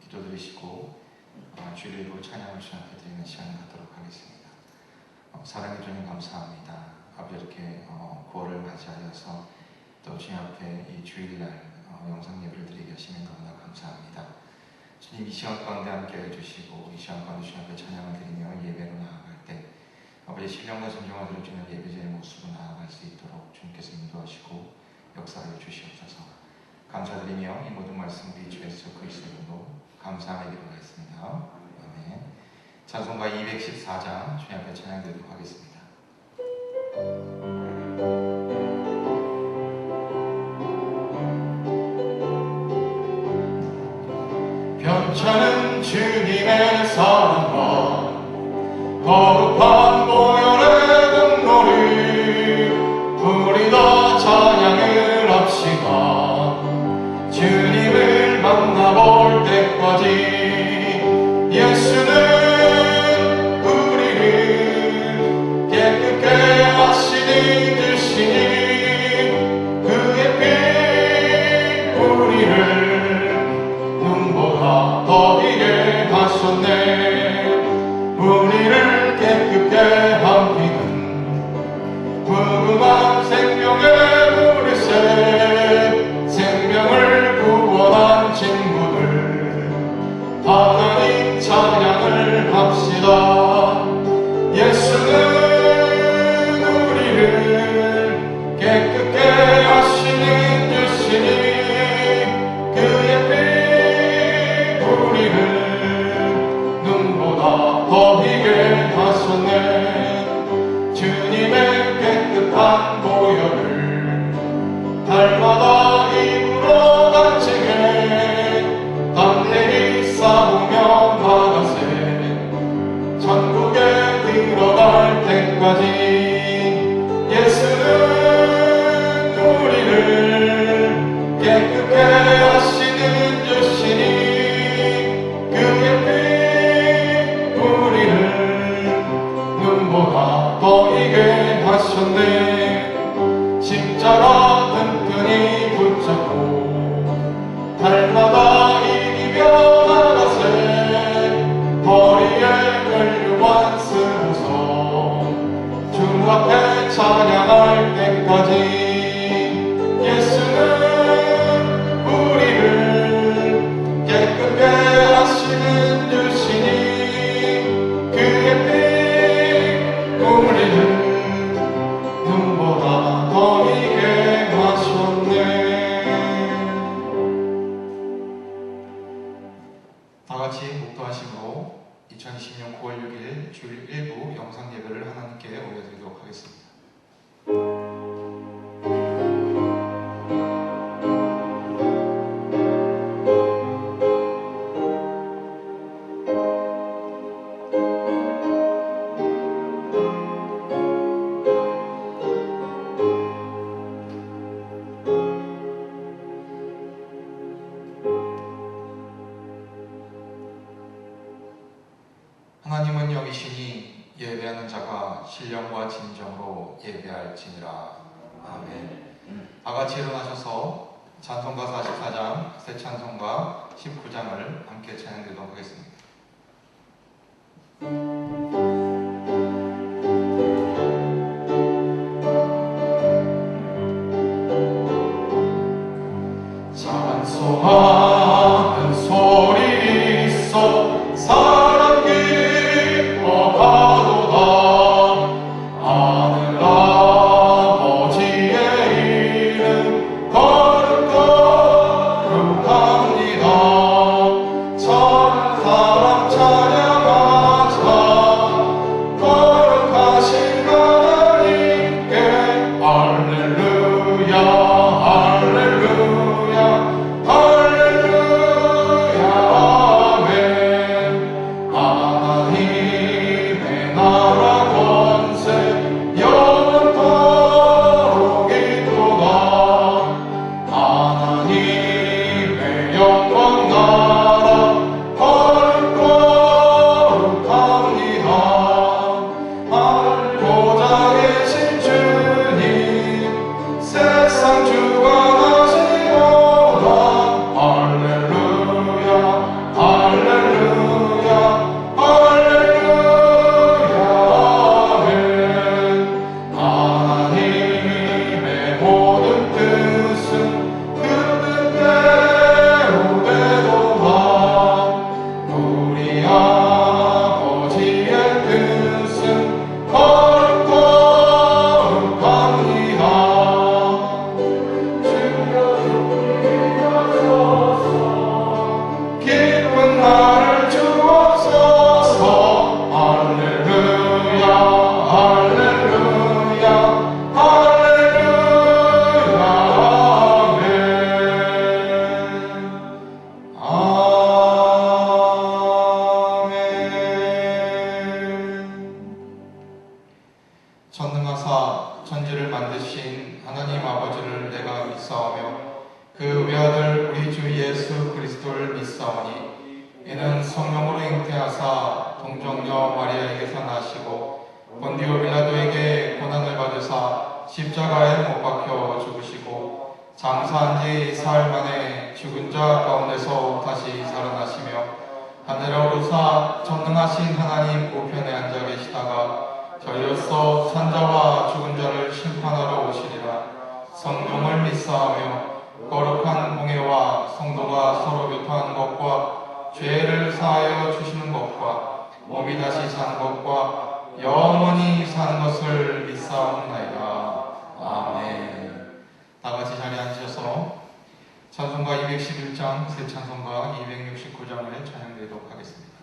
기도드리시고 주일로 찬양을 주님 앞에 드리는 시간을 갖도록 하겠습니다. 사랑해 주님 감사합니다. 아버지 이렇게 9월을 맞이하여서 또 주님 앞에 이 주일날 영상 예배를 드리게 하시면 너무나 감사합니다. 주님 이 시간 가운데 함께 해주시고 이 시간 가운데 주님 앞에 찬양을 드리며 예배로 나아갈 때 아버지 신령과 진정을 드려주는 예배자의 모습으로 나아갈 수 있도록 주님께서 인도하시고 역사하여 주시옵소서. 감사드리며 이 모든 말씀 우리 주 예수 그리스도 이름으로 감사하며 기도하겠습니다. 아멘. 찬송가 214장 주님 앞에 찬양 드리도록 하겠습니다. 변찮은 주님의 사랑과 거룩한 보혈의 공로를 우리 더 찬양을 합시다. 주님을 만나볼 때까지 예수는 우리를 깨끗게 하시니 주시니 그의 피 우리를 눈보다 더히게 하셨네. 우리를 깨끗게 한 피는 무궁한 생명의 물새 생명을 구원한 친구들 하나님 찬양을 합시다. 예수는 우리를 깨끗게 하시는 주시니 그의 피 우리를 눈보다 더히게 하셨네. 주님의 깨끗한 보혈을 달마다 입으로 단칭해 담대히 싸우며 나가세. 천국에 들어갈 때까지 예수는 우리를 깨끗게 하시는 주시니 그의 피 우리를 눈보다 더히게 하셨네. 십자가 튼튼히 붙잡고 달마다 이기며 나가세. 허리에 끌려만 쓰고서 주 앞에 찬양할 때까지 예수는 우리를 깨끗게 하시는 주시니 그의 피 우리를 눈보다 더히게 하셨네. 다같이 목도하심으로 2020년 9월 6일 주일 1부 영상 예배를 하나님께 올려드리도록 하겠습니다. 하나님은 여기시니 예배하는 자가 신령과 진정으로 예배할지니라. 아멘. 다같이 일어나셔서 찬송가 44장, 새 찬송가 19장을 함께 찬양드리도록 하겠습니다. 찬송하는 소리 있어 사랑 기뻐하도다. 하늘 아버지의 이름 거룩거룩합니다. 참 사랑 찬양하자. 이는 성령으로 잉태하사 동정녀 마리아에게서 나시고 본디오 빌라도에게 고난을 받으사 십자가에 못 박혀 죽으시고 장사한 지 사흘 만에 죽은 자 가운데서 다시 살아나시며 하늘에 오르사 전능하신 하나님 우편에 앉아 계시다가 저희로서 산자와 죽은 자를 심판하러 오시리라. 성령을 믿사하며 거룩한 공예와 성도가 서로 교통하는 것과 죄를 사하여 주시는 것과 몸이 다시 사는 것과 영원히 사는 것을 믿사옵나이다. 아멘. 다같이 자리에 앉으셔서 찬송가 211장, 새 찬송가 269장을 찬양드리도록 하겠습니다.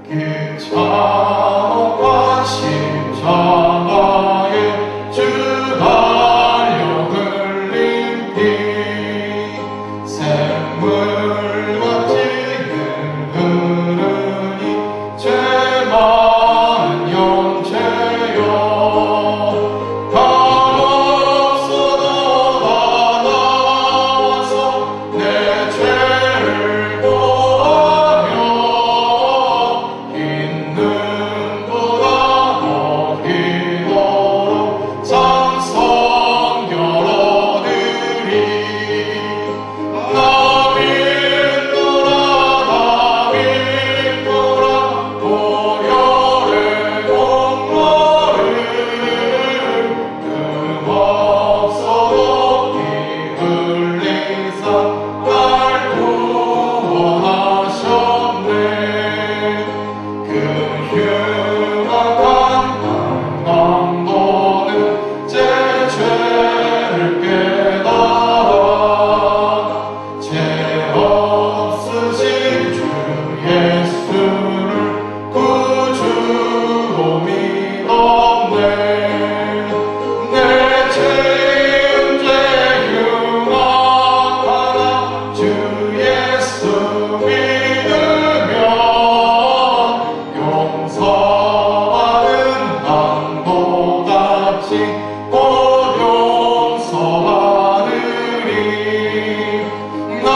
그 참혹한 십자가에 주 달려 흘린 피 샘물같이 흐르니 죄 많은 영체여 답 없어도 나와서 내 죄를 고하며 있는 보다 어기도록 상성결 얻으리. 나 믿노라 보혈의 공로를 금없어도 피 흘리사 날 구원하셨네. 그 흉악한 강도는 제 죄를 깨달아 죄 없으신 주 예수를 구주로 믿었네. 내 죄인죄 흉악하나 주 예수 믿으면 용서받은 강도같이 곧 용서받으리. 나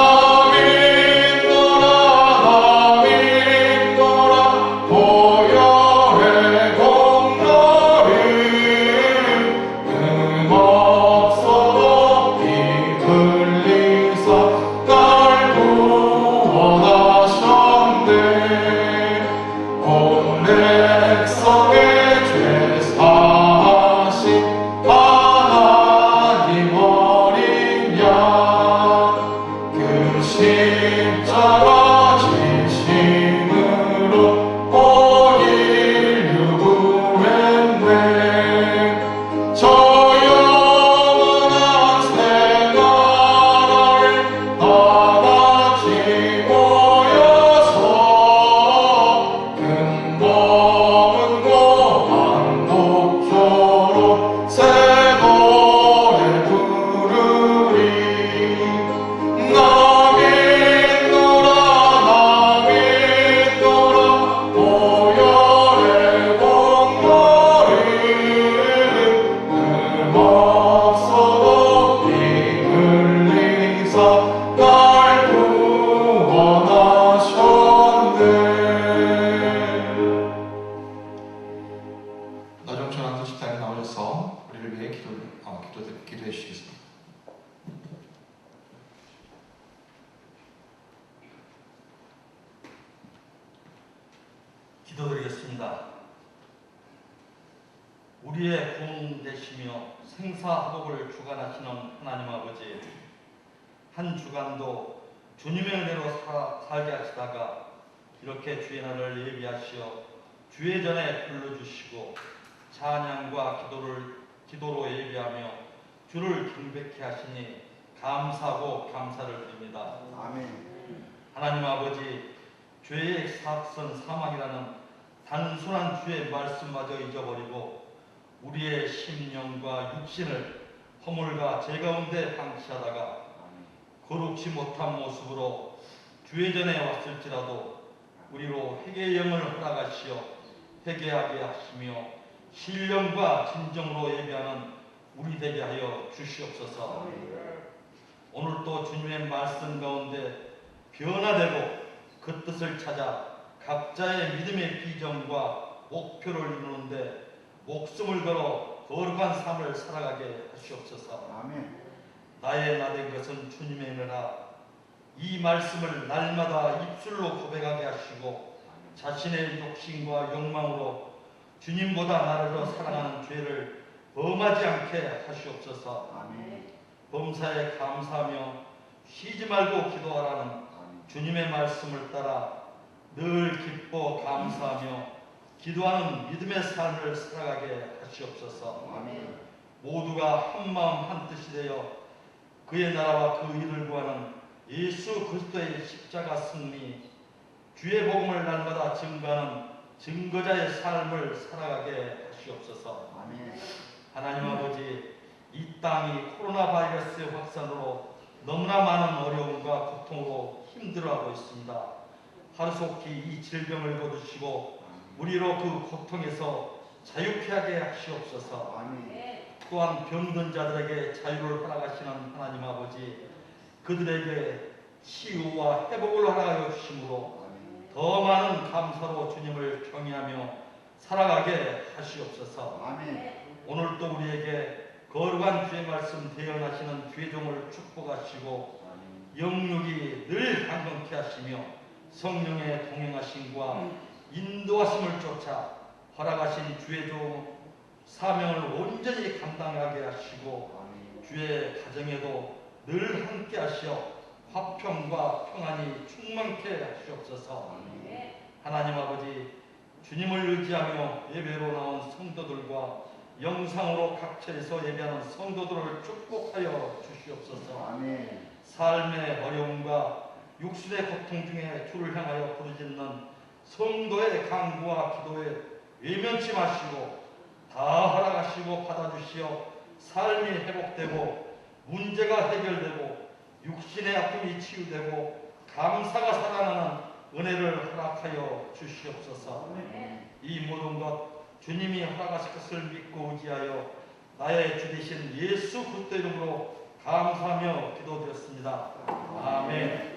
믿노라 보혈의 공로를 금없어도 피 흘리사 날 구원하셨네. 온 백성의 죄 사하신 하나님 어린 양 그 십자가 지심으로 온 인류 구했네. 저 영원한 새나라에 다같이 모여서 근본은 고한독조로 새 노래 부르리. 나 믿노라 보혈의 공로를 금없어도 피 흘리사 날 구원하셨네. 나종천 안수식장에 나오셔서 우리를 위해 기도해 주시겠습니다. 기도드리겠습니다. 우리의 구원 되시며 생사화복을 주관하시는 하나님 아버지, 한 주간도 주님의 은혜로 살게 하시다가 이렇게 주의 날을 예비하시어 주의 전에 불러주시고 찬양과 기도로 예비하며 주를 경배케 하시니 감사하고 감사를 드립니다. 아멘. 하나님 아버지, 죄의 사악선 사망이라는 단순한 주의 말씀마저 잊어버리고 우리의 심령과 육신을 허물과 죄 가운데 방치하다가 거룩지 못한 모습으로 주의 전에 왔을지라도 우리로 회개의 영을 허락하시어 회개하게 하시며 신령과 진정으로 예배하는 우리 되게 하여 주시옵소서. 오늘도 주님의 말씀 가운데 변화되고 그 뜻을 찾아 각자의 믿음의 비전과 목표를 이루는데 목숨을 걸어 거룩한 삶을 살아가게 하시옵소서. 아멘. 나의 나된 것은 주님의 은혜라. 이 말씀을 날마다 입술로 고백하게 하시고 자신의 욕심과 욕망으로 주님보다 나를 더 사랑하는 죄를 범하지 않게 하시옵소서. 아멘. 범사에 감사하며 쉬지 말고 기도하라는 아멘. 주님의 말씀을 따라 늘 기뻐 감사하며 기도하는 믿음의 삶을 살아가게 하시옵소서. 아멘. 모두가 한마음 한뜻이 되어 그의 나라와 그 일을 구하는 예수 그리스도의 십자가 승리, 주의 복음을 날마다 증거하는 증거자의 삶을 살아가게 하시옵소서. 아멘. 하나님 아버지, 이 땅이 코로나 바이러스의 확산으로 너무나 많은 어려움과 고통으로 힘들어하고 있습니다. 하루속히 이 질병을 거두시고 우리로 그 고통에서 자유케 하게 하시옵소서. 아멘. 또한 병든 자들에게 자유를 허락하시는 하나님 아버지, 그들에게 치유와 회복을 허락하여 주심으로 더 많은 감사로 주님을 경외하며 살아가게 하시옵소서. 아멘. 오늘도 우리에게 거룩한 주의 말씀 대언하시는 주의 종을 축복하시고 영육이 늘 강건케 하시며 성령의 동행하심과 인도하심을 쫓아 허락하신 주의 종 사명을 온전히 감당하게 하시고 주의 가정에도 늘 함께 하시어 화평과 평안이 충만케 하시옵소서. 하나님 아버지, 주님을 의지하며 예배로 나온 성도들과 영상으로 각처에서 예배하는 성도들을 축복하여 주시옵소서. 아멘. 삶의 어려움과 육신의 고통 중에 주를 향하여 부르짖는 성도의 간구와 기도에 외면치 마시고 다 허락하시고 받아주시어 삶이 회복되고 문제가 해결되고 육신의 아픔이 치유되고 감사가 살아나는 은혜를 허락하여 주시옵소서. 이 모든 것 주님이 허락하실 것을 믿고 의지하여 나의 주 되신 예수 그리스도 이름으로 감사하며 기도드렸습니다. 아멘.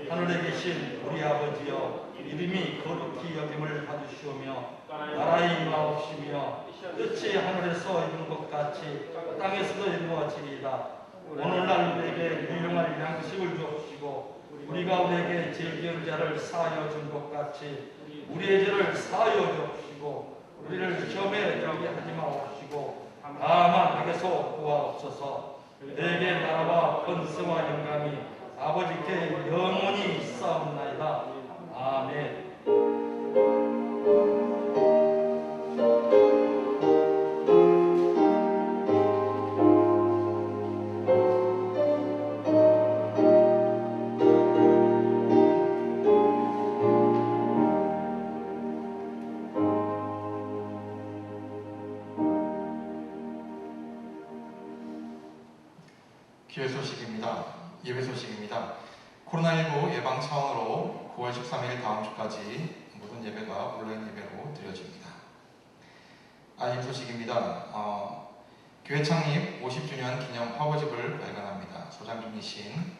하늘에 계신 우리 아버지여, 이름이 거룩히 여김을 받으시오며 나라의 임하옵시며 뜻이 하늘에서 이룬 것 같이 땅에서도 이루어지리이다. 오늘날 우리에게 일용할 양식을 주옵시고 우리가 우리에게 죄지은 자를 사하여 준 것 같이 우리의 죄를 사하여 주옵시고 우리를 시험에 들게 하지 마옵시고 다만 악에서 구하옵소서. 내게 나라와 권세와 영광이 아버지께 영원히 있사옵나이다. 아멘. 기회 소식입니다. 예배 소식입니다. 코로나19 예방 차원으로 9월 13일 다음 주까지 모든 예배가 온라인 예배로 드려집니다. 알림 소식입니다. 교회 창립 50주년 기념 화보집을 발간합니다. 소장 중이신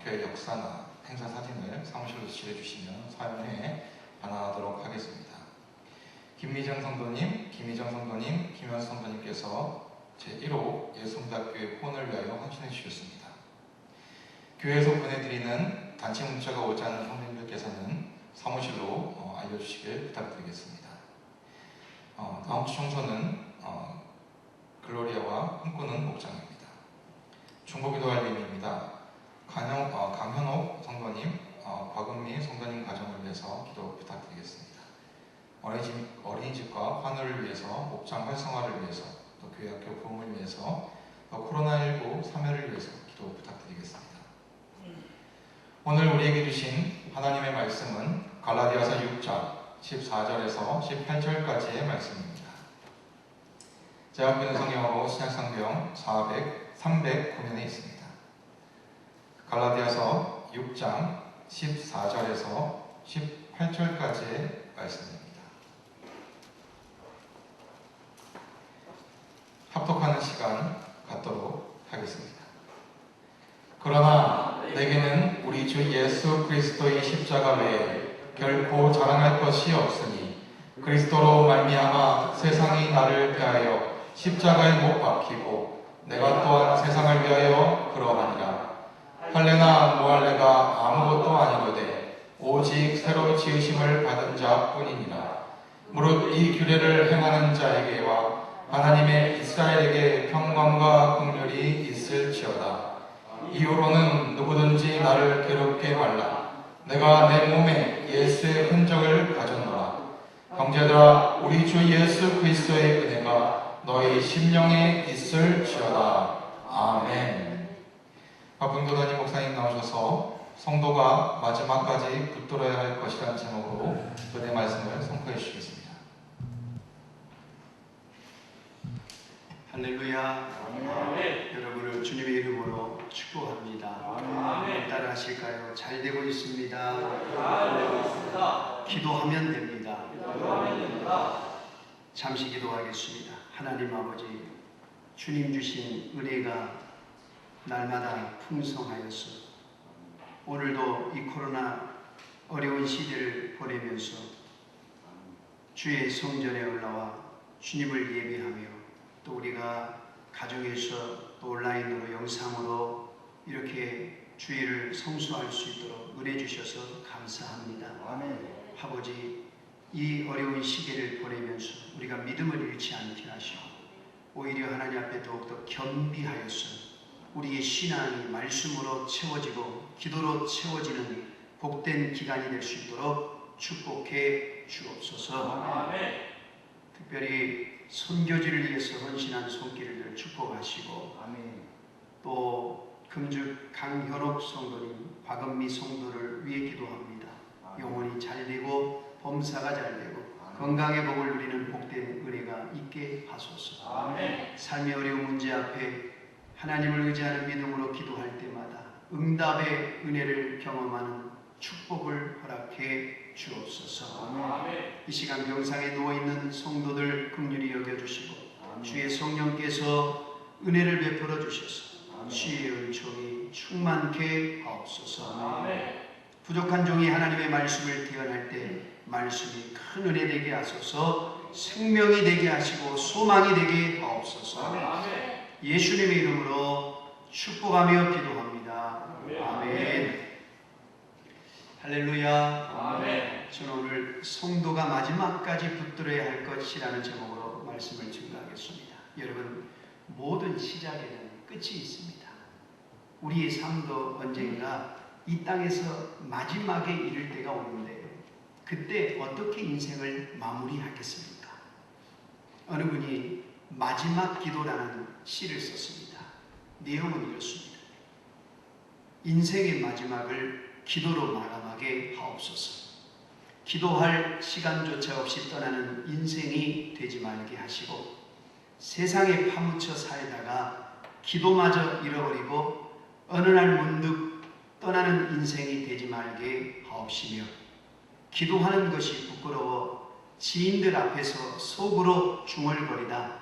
교회 역사나 행사 사진을 사무실로 지시해 주시면 사연에 반환하도록 하겠습니다. 김미정 성도님, 김현수 성도님께서 제1호 예수문답교회 후원을 위하여 헌신해 주셨습니다. 교회에서 보내드리는 단체 문자가 오지 않은 성도님들께서는 사무실로 알려주시길 부탁드리겠습니다. 다음 주 청소는 글로리아와 꿈꾸는 목장입니다. 중보기도 알림입니다. 강현옥 성도님, 곽은미 성도님 가정을 위해서 기도 부탁드리겠습니다. 어린이집과 환우를 위해서, 목장 활성화를 위해서, 또 교회학교 부흥을 위해서, 코로나19 사멸을 위해서 기도 부탁드리겠습니다. 오늘 우리에게 주신 하나님의 말씀은 갈라디아서 6장 14절에서 18절까지의 말씀입니다. 제가 성경하고 신약성경 309면에 있습니다. 갈라디아서 6장 14절에서 18절까지의 말씀입니다. 주 예수 그리스도의 십자가 외에 결코 자랑할 것이 없으니 그리스도로 말미암아 세상이 나를 대하여 십자가에 못 박히고 내가 또한 세상을 위하여 그러하니라. 할례나 무할례가 아무것도 아니로되 오직 새로 지으심을 받은 자뿐이니라. 무릇 이 규례를 행하는 자에게와 하나님의 이스라엘에게 평강과 긍휼이 있을지어다. 이후로는 누구든지 나를 괴롭게 말라. 내가 내 몸에 예수의 흔적을 가졌노라. 형제들아, 우리 주 예수 그리스도의 은혜가 너희 심령에 있을지어다. 아멘. 박분교단임 목사님 나오셔서 성도가 마지막까지 붙들어야 할 것이라는 제목으로 은혜 말씀을 선포해 주시겠습니다. 할렐루야. 아멘. 여러분을 주님의 이름으로 축복합니다. 아멘. 따라하실까요? 잘 되고 있습니다. 잘 되고 있습니다. 기도하면 됩니다. 기도하면 됩니다. 잠시 기도하겠습니다. 하나님 아버지, 주님 주신 은혜가 날마다 풍성하여서 오늘도 이 코로나 어려운 시대를 보내면서 주의 성전에 올라와 주님을 예배하며 또 우리가 가정에서 또 온라인으로 영상으로 이렇게 주의를 성수할 수 있도록 은혜 주셔서 감사합니다. 아멘. 아버지, 이 어려운 시기를 보내면서 우리가 믿음을 잃지 않게 하시고 오히려 하나님 앞에 더욱더 겸비하여서 우리의 신앙이 말씀으로 채워지고 기도로 채워지는 복된 기간이 될 수 있도록 축복해 주옵소서. 아멘. 특별히 선교지를 위해서 헌신한 손길을 축복하시고 아멘. 또 금죽 강현옥 성도님, 박은미 성도를 위해 기도합니다. 아멘. 영혼이 잘 되고 범사가 잘 되고 아멘. 건강의 복을 누리는 복된 은혜가 있게 하소서. 아멘. 삶의 어려운 문제 앞에 하나님을 의지하는 믿음으로 기도할 때마다 응답의 은혜를 경험하는 축복을 허락해 주옵소서. 아멘. 이 시간 병상에 누워있는 성도들 긍휼히 여겨주시고 아멘. 주의 성령께서 은혜를 베풀어 주셔서 아멘. 주의 은총이 충만케 하옵소서. 아멘. 부족한 종이 하나님의 말씀을 기원할 때 말씀이 큰 은혜 되게 하소서. 생명이 되게 하시고 소망이 되게 하옵소서. 아멘. 예수님의 이름으로 축복하며 기도합니다. 아멘. 아멘. 할렐루야. 아멘. 저는 오늘 성도가 마지막까지 붙들어야 할 것이라는 제목으로 말씀을 증거하겠습니다. 여러분, 모든 시작에는 끝이 있습니다. 우리의 삶도 언젠가 이 땅에서 마지막에 이를 때가 오는데 그때 어떻게 인생을 마무리하겠습니까? 어느 분이 마지막 기도라는 시를 썼습니다. 내용은 이렇습니다. 인생의 마지막을 기도로 마감하게 하옵소서. 기도할 시간조차 없이 떠나는 인생이 되지 말게 하시고 세상에 파묻혀 살다가 기도마저 잃어버리고 어느 날 문득 떠나는 인생이 되지 말게 하옵시며 기도하는 것이 부끄러워 지인들 앞에서 속으로 중얼거리다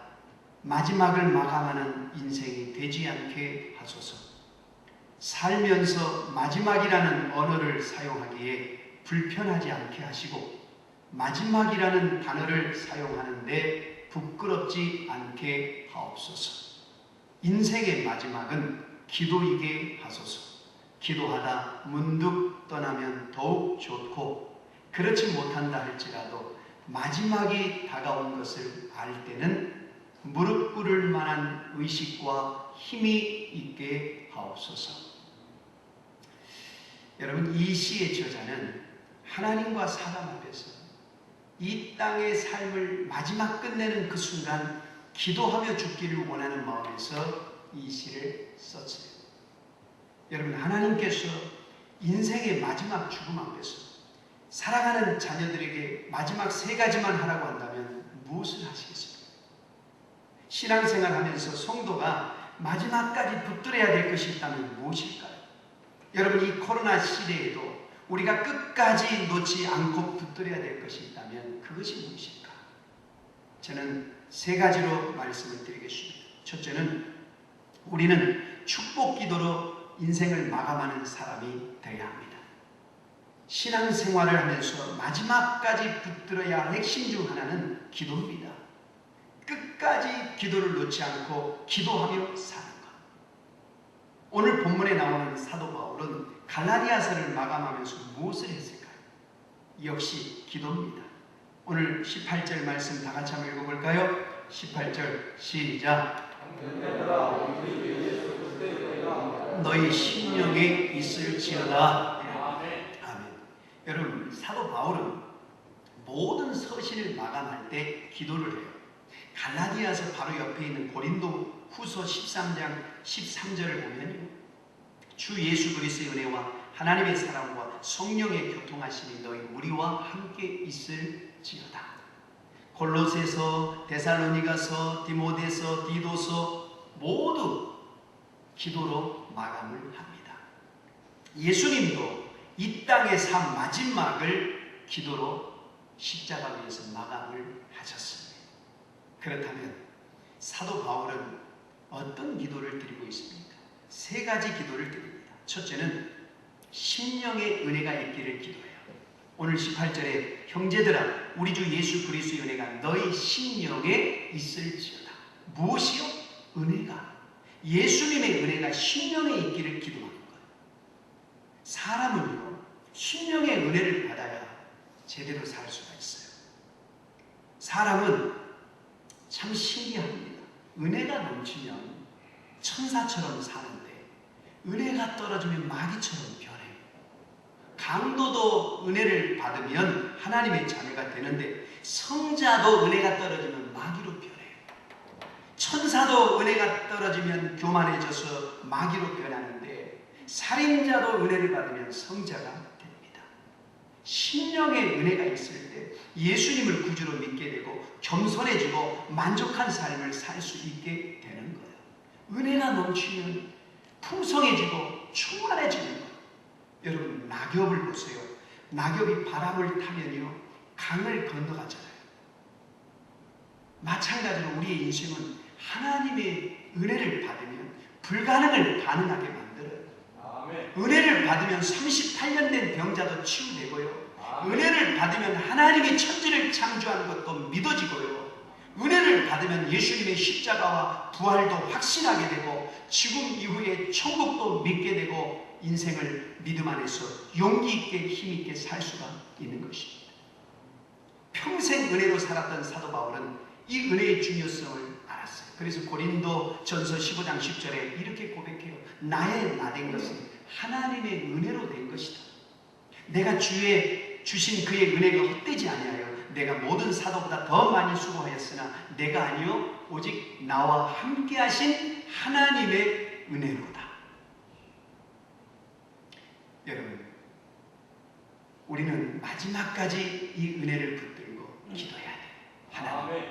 마지막을 마감하는 인생이 되지 않게 하소서. 살면서 마지막이라는 언어를 사용하기에 불편하지 않게 하시고 마지막이라는 단어를 사용하는데 부끄럽지 않게 하옵소서. 인생의 마지막은 기도이게 하소서. 기도하다 문득 떠나면 더욱 좋고 그렇지 못한다 할지라도 마지막이 다가온 것을 알 때는 무릎 꿇을 만한 의식과 힘이 있게 하옵소서. 여러분, 이 시의 저자는 하나님과 사람 앞에서 이 땅의 삶을 마지막 끝내는 그 순간 기도하며 죽기를 원하는 마음에서 이 시를 썼어요. 여러분, 하나님께서 인생의 마지막 죽음 앞에서 사랑하는 자녀들에게 마지막 3가지만 하라고 한다면 무엇을 하시겠습니까? 신앙생활 하면서 성도가 마지막까지 붙들어야 될 것이 있다면 무엇일까요? 여러분, 이 코로나 시대에도 우리가 끝까지 놓지 않고 붙들어야 될 것이 있다면 그것이 무엇일까? 저는 3가지로 말씀을 드리겠습니다. 첫째는 우리는 축복 기도로 인생을 마감하는 사람이 되어야 합니다. 신앙생활을 하면서 마지막까지 붙들어야 할 핵심 중 하나는 기도입니다. 끝까지 기도를 놓지 않고 기도하며 사는 것. 오늘 본문에 나오는 사도 바울은 갈라디아서를 마감하면서 무엇을 했을까요? 역시 기도입니다. 오늘 18절 말씀 다 같이 한번 읽어볼까요? 18절 시작. 너희 심령에 있을지어다. 아멘. 여러분, 사도 바울은 모든 서신을 마감할 때 기도를 해요. 갈라디아서 바로 옆에 있는 고린도 후서 13장 13절을 보면요, 주 예수 그리스도의 은혜와 하나님의 사랑과 성령의 교통하심이 너희 우리와 함께 있을지어다. 골로새서, 데살로니가서, 디모데서, 디도서 모두 기도로 마감을 합니다. 예수님도 이 땅의 삶 마지막을 기도로 십자가 위에서 마감을 하셨습니다. 그렇다면 사도 바울은 어떤 기도를 드리고 있습니까? 세 가지 기도를 드립니다. 첫째는 심령의 은혜가 있기를 기도해요. 오늘 18절에 형제들아 우리 주 예수 그리스도의 은혜가 너희 심령에 있을지어다. 무엇이요? 은혜가. 예수님의 은혜가 심령에 있기를 기도하는 거예요. 사람은요, 심령의 은혜를 받아야 제대로 살 수가 있어요. 사람은 참 신기합니다. 은혜가 넘치면 천사처럼 사는데 은혜가 떨어지면 마귀처럼 변해요. 강도도 은혜를 받으면 하나님의 자녀가 되는데 성자도 은혜가 떨어지면 마귀로 변해요. 천사도 은혜가 떨어지면 교만해져서 마귀로 변하는데 살인자도 은혜를 받으면 성자가 됩니다. 심령의 은혜가 있을 때 예수님을 구주로 믿게 되고 겸손해지고 만족한 삶을 살 수 있게 되는 거예요. 은혜가 넘치면 풍성해지고 충만해지는 거예요. 여러분, 낙엽을 보세요. 낙엽이 바람을 타면요, 강을 건너가잖아요. 마찬가지로 우리의 인생은 하나님의 은혜를 받으면 불가능을 가능하게 만들어요. 아멘. 은혜를 받으면 38년 된 병자도 치유되고요. 아멘. 은혜를 받으면 하나님의 천지를 창조하는 것도 믿어지고요. 은혜를 받으면 예수님의 십자가와 부활도 확신하게 되고 죽음 이후에 천국도 믿게 되고 인생을 믿음 안에서 용기 있게 힘 있게 살 수가 있는 것입니다. 평생 은혜로 살았던 사도 바울은 이 은혜의 중요성을 알았어요. 그래서 고린도 전서 15장 10절에 이렇게 고백해요. 나의 나된 것은 하나님의 은혜로 된 것이다. 내가 주의 주신 그의 은혜가 헛되지 아니하여 내가 모든 사도보다 더 많이 수고하였으나 내가 아니요 오직 나와 함께 하신 하나님의 은혜로다. 여러분, 우리는 마지막까지 이 은혜를 붙들고 기도해야 돼요. 하나님,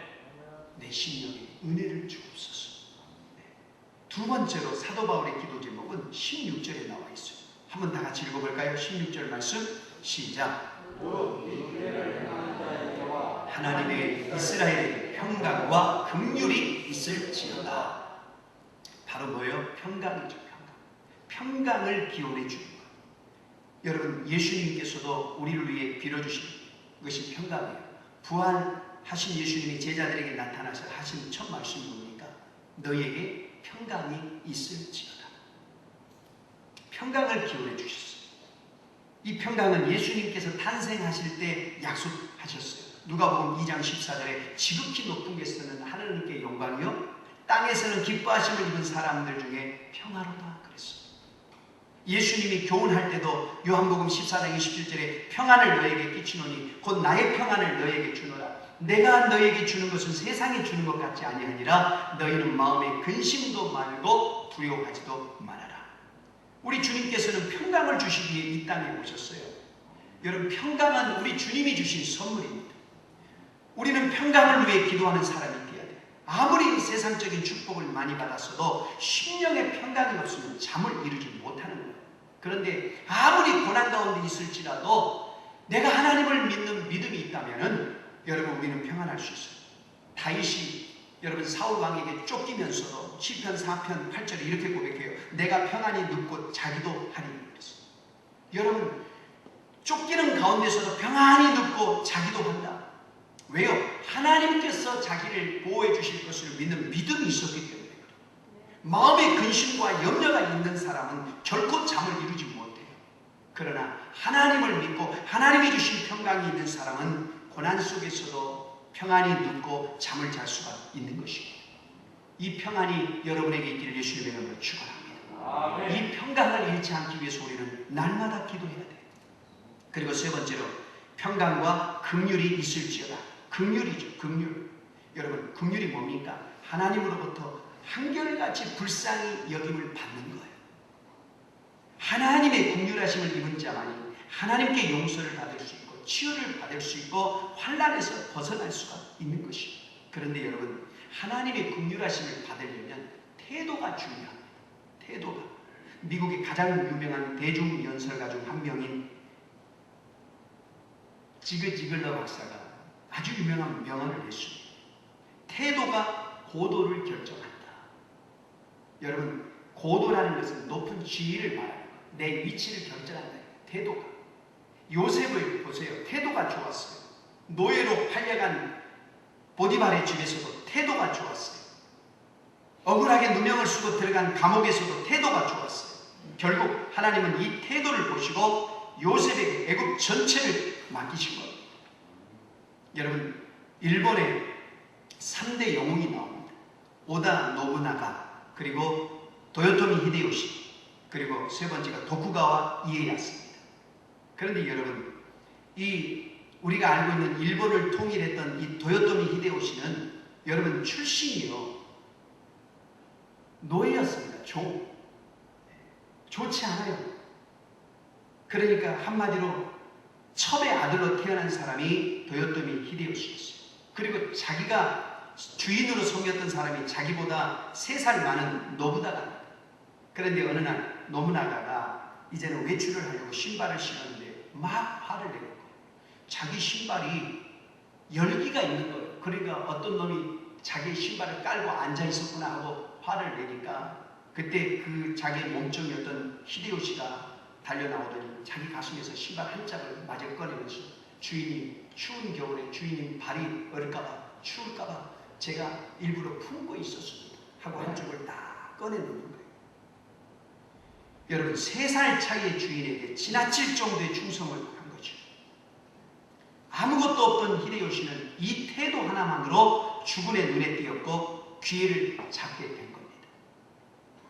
내 심령에 은혜를 주옵소서. 두 번째로 사도 바울의 기도 제목은 16절에 나와 있어요. 한번 다 같이 읽어볼까요? 16절 말씀 시작. 하나님의 이스라엘에게 평강과 긍휼이 있을지어다. 바로 뭐예요? 평강이죠. 평강을 기원해 주는 것. 여러분, 예수님께서도 우리를 위해 빌어주신 것이 평강이에요. 부활하신 예수님이 제자들에게 나타나서 하신 첫 말씀이 뭡니까? 너희에게 평강이 있을지어다. 평강을 기원해 주셨어요. 이 평강은 예수님께서 탄생하실 때 약속하셨어요. 누가복음 2장 14절에 지극히 높은 곳에서는 하나님께 영광이요 땅에서는 기뻐하심을 입은 사람들 중에 평화로다 그랬어요. 예수님이 교훈할 때도 요한복음 14장 27절에 평안을 너에게 끼치노니 곧 나의 평안을 너에게 주노라. 내가 너에게 주는 것은 세상이 주는 것 같지 아니하니라. 너희는 마음에 근심도 말고 두려워하지도 말아라. 우리 주님께서는 평강을 주시기 위해 이 땅에 오셨어요. 여러분, 평강은 우리 주님이 주신 선물입니다. 우리는 평강을 위해 기도하는 사람이 되어야 돼요. 아무리 세상적인 축복을 많이 받았어도 심령의 평강이 없으면 잠을 이루지 못하는 거예요. 그런데 아무리 고난 가운데 있을지라도 내가 하나님을 믿는 믿음이 있다면 여러분, 우리는 평안할 수 있어요. 다윗이 여러분 사울 왕에게 쫓기면서도 시편 4편 8절에 이렇게 고백해요. 내가 평안히 눕고 자기도 하리니 그랬어요. 여러분 쫓기는 가운데서도 평안히 눕고 자기도 한다. 왜요? 하나님께서 자기를 보호해 주실 것을 믿는 믿음이 있었기 때문에 그래요. 마음의 근심과 염려가 있는 사람은 결코 잠을 이루지 못해요. 그러나 하나님을 믿고 하나님이 주신 평강이 있는 사람은 고난 속에서도 평안히 눕고 잠을 잘 수가 있는 것이고, 이 평안이 여러분에게 있기를 예수님의 이름으로 축원합니다. 이 평강을 잃지 않기 위해서 우리는 날마다 기도해야 돼요. 그리고 세 번째로 평강과 긍휼이 있을지어다. 긍휼이죠. 긍휼. 여러분 긍휼이 뭡니까? 하나님으로부터 한결같이 불쌍히 여김을 받는 거예요. 하나님의 긍휼하심을 입은 자만이 하나님께 용서를 받을 수 있고 치유를 받을 수 있고 환난에서 벗어날 수가 있는 것이에요. 그런데 여러분 하나님의 긍휼하심을 받으려면 태도가 중요합니다. 태도가. 미국의 가장 유명한 대중연설가 중 한 명인 지글러 박사가 아주 유명한 명언을 냈습니다. 태도가 고도를 결정한다. 여러분 고도라는 것은 높은 지위를 말하는 거예요. 내 위치를 결정한다. 태도가. 요셉을 보세요. 태도가 좋았어요. 노예로 팔려간 보디발의 집에서도 태도가 좋았어요. 억울하게 누명을 쓰고 들어간 감옥에서도 태도가 좋았어요. 결국 하나님은 이 태도를 보시고 요셉에게 애굽 전체를 맡기신 겁니다. 여러분 일본에 3대 영웅이 나옵니다. 오다 노부나가, 그리고 도요토미 히데요시, 그리고 세 번째가 도쿠가와 이에야스입니다. 그런데 여러분 이 우리가 알고 있는 일본을 통일했던 이 도요토미 히데요시는 여러분 출신이요 노예였습니다. 좋지 않아요. 그러니까 한마디로 첩의 아들로 태어난 사람이 도요토미 히데요시였어요. 그리고 자기가 주인으로 섬겼던 사람이 자기보다 3살 많은 노부나가. 그런데 어느 날 노부나가가 이제는 외출을 하려고 신발을 신었는데 막 화를 내는 거예요. 자기 신발이 열기가 있는 거예요. 그러니까 어떤 놈이 자기 신발을 깔고 앉아 있었구나 하고 화를 내니까 그때 그 자기의 몸종이었던 히데요시가 달려나오더니 자기 가슴에서 신발 한 짝을 마저 꺼내면서 주인이 추운 겨울에 주인이 발이 얼을까봐 추울까봐 제가 일부러 품고 있었습니다 하고 한쪽을 딱 꺼내놓는 거예요. 여러분 3살 차이의 주인에게 지나칠 정도의 충성을 한 거죠. 아무것도 없던 히데요시는 이 태도 하나만으로 주군의 눈에 띄었고 기회를 잡게 된 겁니다.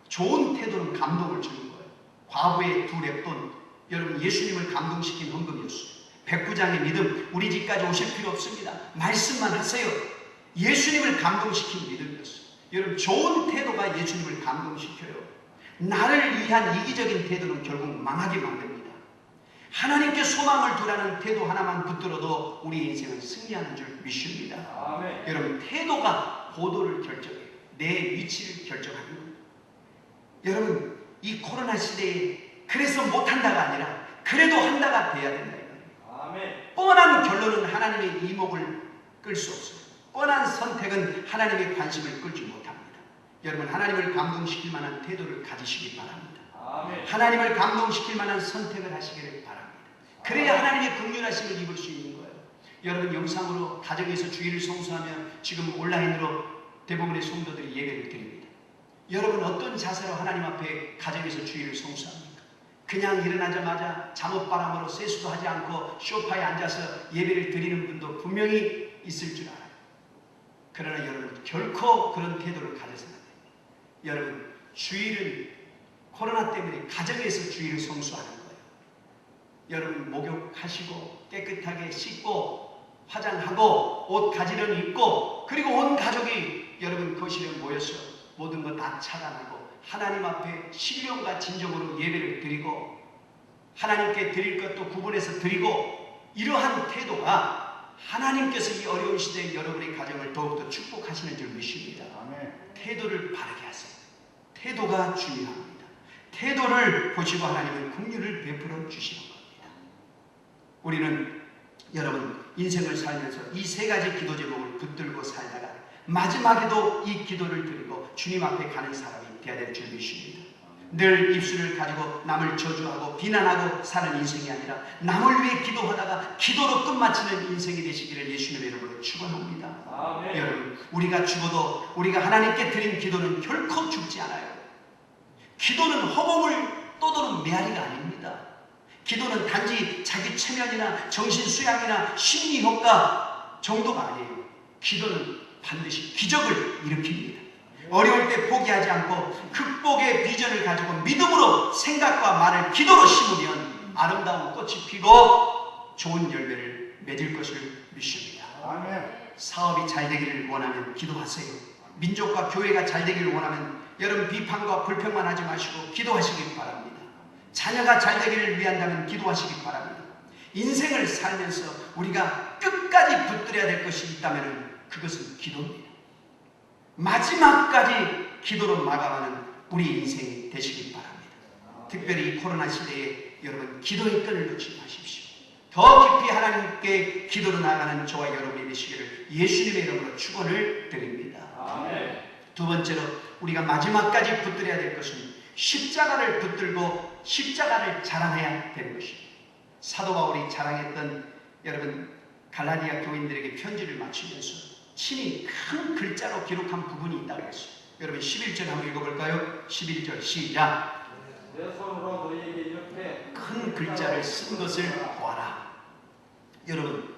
좋은 태도는 감동을 주는 거예요. 과부의 2렙돈, 여러분 예수님을 감동시킨 헌금이었어요. 백부장의 믿음, 우리 집까지 오실 필요 없습니다. 말씀만 하세요. 예수님을 감동시킨 믿음이었어요. 여러분 좋은 태도가 예수님을 감동시켜요. 나를 위한 이기적인 태도는 결국 망하게 만듭니다. 하나님께 소망을 두라는 태도 하나만 붙들어도 우리 인생은 승리하는 줄 믿습니다. 아멘. 여러분 태도가 고도를 결정해요. 내 위치를 결정하는 거예요. 여러분 이 코로나 시대에 그래서 못한다가 아니라 그래도 한다가 돼야 된다. 아멘. 뻔한 결론은 하나님의 이목을 끌 수 없어요. 뻔한 선택은 하나님의 관심을 끌지 못합니다. 여러분 하나님을 감동시킬 만한 태도를 가지시기 바랍니다. 아멘. 하나님을 감동시킬 만한 선택을 하시기를 바랍니다. 그래야 하나님의 긍휼하심을 입을 수 있는 거예요. 여러분 영상으로 가정에서 주일을 성수하며 지금 온라인으로 대부분의 성도들이 예배를 드립니다. 여러분 어떤 자세로 하나님 앞에 가정에서 주일을 성수합니까? 그냥 일어나자마자 잠옷바람으로 세수도 하지 않고 소파에 앉아서 예배를 드리는 분도 분명히 있을 줄 알아요. 그러나 여러분 결코 그런 태도를 가져서는 안 됩니다. 여러분 주일은 코로나 때문에 가정에서 주일을 성수하는 거예요. 여러분 목욕하시고 깨끗하게 씻고 화장하고 옷 가지런히 입고 그리고 온 가족이 여러분 거실에 모여서 모든 것 다 차단하고 하나님 앞에 신령과 진정으로 예배를 드리고 하나님께 드릴 것도 구분해서 드리고 이러한 태도가 하나님께서 이 어려운 시대에 여러분의 가정을 더욱더 축복하시는 줄 믿습니다. 아멘. 태도를 바르게 하세요. 태도가 중요합니다. 태도를 보시고 하나님은 긍휼을 베풀어 주시는 겁니다. 우리는 여러분 인생을 살면서 이 3가지 기도 제목을 붙들고 살다가 마지막에도 이 기도를 드리고 주님 앞에 가는 사람이 되어야 될 줄 믿습니다. 늘 입술을 가지고 남을 저주하고 비난하고 사는 인생이 아니라 남을 위해 기도하다가 기도로 끝마치는 인생이 되시기를 예수님의 이름으로 축원합니다. 여러분, 우리가 죽어도 우리가 하나님께 드린 기도는 결코 죽지 않아요. 기도는 허공을 떠도는 메아리가 아닙니다. 기도는 단지 자기 체면이나 정신 수양이나 심리 효과 정도가 아니에요. 기도는 반드시 기적을 일으킵니다. 어려울 때 포기하지 않고 극복의 비전을 가지고 믿음으로 생각과 말을 기도로 심으면 아름다운 꽃이 피고 좋은 열매를 맺을 것을 믿습니다. 사업이 잘 되기를 원하면 기도하세요. 민족과 교회가 잘 되기를 원하면 여러분 비판과 불평만 하지 마시고 기도하시기 바랍니다. 자녀가 잘 되기를 위한다면 기도하시기 바랍니다. 인생을 살면서 우리가 끝까지 붙들어야 될 것이 있다면 그것은 기도입니다. 마지막까지 기도로 마감하는 우리 인생이 되시길 바랍니다. 특별히 이 코로나 시대에 여러분 기도의 끈을 놓지 마십시오. 더 깊이 하나님께 기도로 나아가는 저와 여러분이 되시기를 예수님의 이름으로 축원을 드립니다. 두 번째로 우리가 마지막까지 붙들어야 될 것은 십자가를 붙들고 십자가를 자랑해야 되는 것입니다. 사도 바울이 자랑했던 여러분 갈라디아 교인들에게 편지를 마치면서 친히 큰 글자로 기록한 부분이 있다고 했어요. 여러분 11절 한번 읽어볼까요? 11절 시작. 내 손으로 너희에게 이렇게 큰 글자를 쓴 것을 보아라. 여러분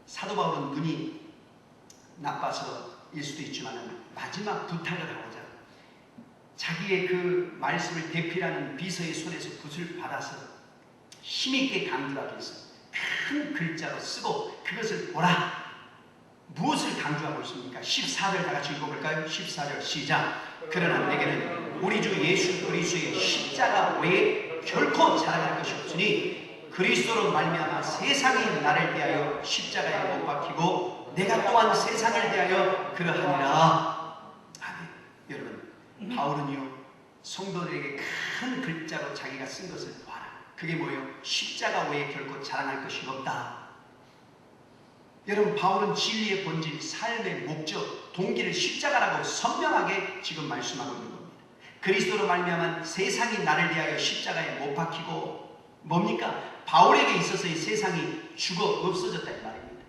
사도 바울은 눈이 나빠서일 수도 있지만 마지막 부탁을 하고자 자기의 그 말씀을 대필하는 비서의 손에서 붓을 받아서 힘있게 강조하기 위해서 큰 글자로 쓰고 그것을 보라. 무엇을 강조하고 있습니까? 14절 다 같이 읽어볼까요? 14절 시작. 그러나 내게는 우리 주 예수 그리스도의 십자가 외에 결코 자랑할 것이 없으니 그리스도로 말미암아 세상이 나를 대하여 십자가에 못 박히고 내가 또한 세상을 대하여 그러하니라. 아멘. 여러분 바울은요 성도들에게 큰 글자로 자기가 쓴 것을 봐라. 그게 뭐예요? 십자가 외에 결코 자랑할 것이 없다. 여러분 바울은 진리의 본질, 삶의 목적, 동기를 십자가라고 선명하게 지금 말씀하고 있는 겁니다. 그리스도로 말미암아 세상이 나를 대하여 십자가에 못 박히고 뭡니까? 바울에게 있어서의 세상이 죽어 없어졌다 이 말입니다.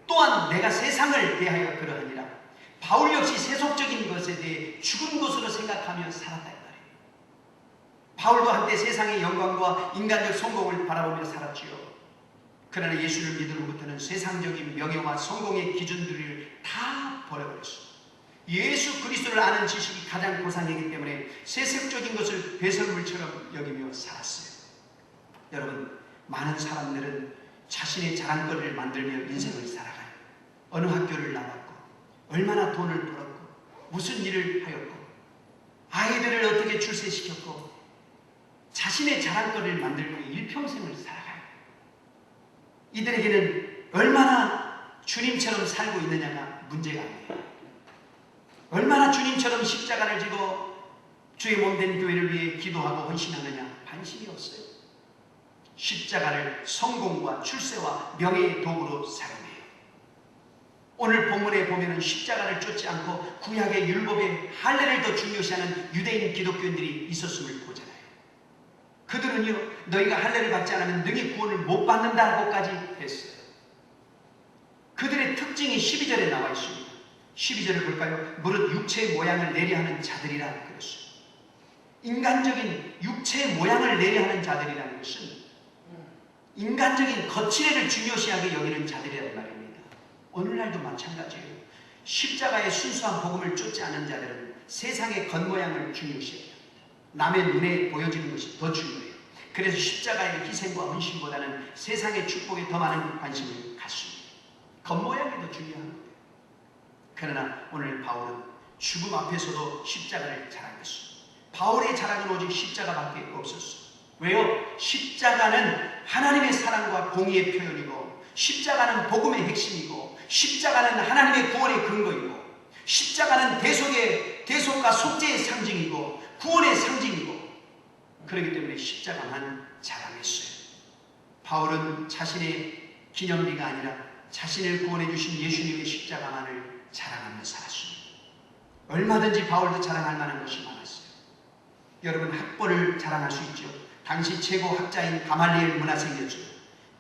또한 내가 세상을 대하여 그러하니라. 바울 역시 세속적인 것에 대해 죽은 것으로 생각하며 살았다 이 말이에요. 바울도 한때 세상의 영광과 인간적 성공을 바라보며 살았지요. 그러나 예수를 믿은 후부터는 세상적인 명예와 성공의 기준들을 다 버려버렸습니다. 예수 그리스도를 아는 지식이 가장 고상이기 때문에 세속적인 것을 배설물처럼 여기며 살았어요. 여러분 많은 사람들은 자신의 자랑거리를 만들며 인생을 살아가요. 어느 학교를 나왔고 얼마나 돈을 벌었고 무슨 일을 하였고 아이들을 어떻게 출세시켰고 자신의 자랑거리를 만들고 일평생을 살아가요. 이들에게는 얼마나 주님처럼 살고 있느냐가 문제가 아니에요. 얼마나 주님처럼 십자가를 지고 주의 몸된 교회를 위해 기도하고 헌신하느냐 관심이 없어요. 십자가를 성공과 출세와 명예의 도구로 사용해요. 오늘 본문에 보면은 십자가를 쫓지 않고 구약의 율법의 할례를 더 중요시하는 유대인 기독교인들이 있었음을 보잖아요. 그들은요 너희가 할례를 받지 않으면 능히 구원을 못 받는다고까지 했어요. 그들의 특징이 12절에 나와 있습니다. 12절을 볼까요? 무릇 육체의 모양을 내려하는 자들이라 그랬어요. 인간적인 육체의 모양을 내려하는 자들이라는 것은 인간적인 거칠애를 중요시하게 여기는 자들이라는 말입니다. 오늘날도 마찬가지예요. 십자가의 순수한 복음을 쫓지 않은 자들은 세상의 겉모양을 중요시해요. 남의 눈에 보여지는 것이 더 중요해요. 그래서 십자가의 희생과 헌신보다는 세상의 축복에 더 많은 관심을 갖습니다. 겉모양이 더 중요한 거예요. 그러나 오늘 바울은 죽음 앞에서도 십자가를 자랑했어요. 바울의 자랑은 오직 십자가밖에 없었어요. 왜요? 십자가는 하나님의 사랑과 공의의 표현이고 십자가는 복음의 핵심이고 십자가는 하나님의 구원의 근거이고 십자가는 대속과 속죄의 상징이고 구원의 상징이고 그렇기 때문에 십자가만 자랑했어요. 바울은 자신의 기념비가 아니라 자신을 구원해 주신 예수님의 십자가만을 자랑합니다. 얼마든지 바울도 자랑할 만한 것이 많았어요. 여러분, 학벌을 자랑할 수 있죠. 당시 최고 학자인 가말리엘 문화생이었죠.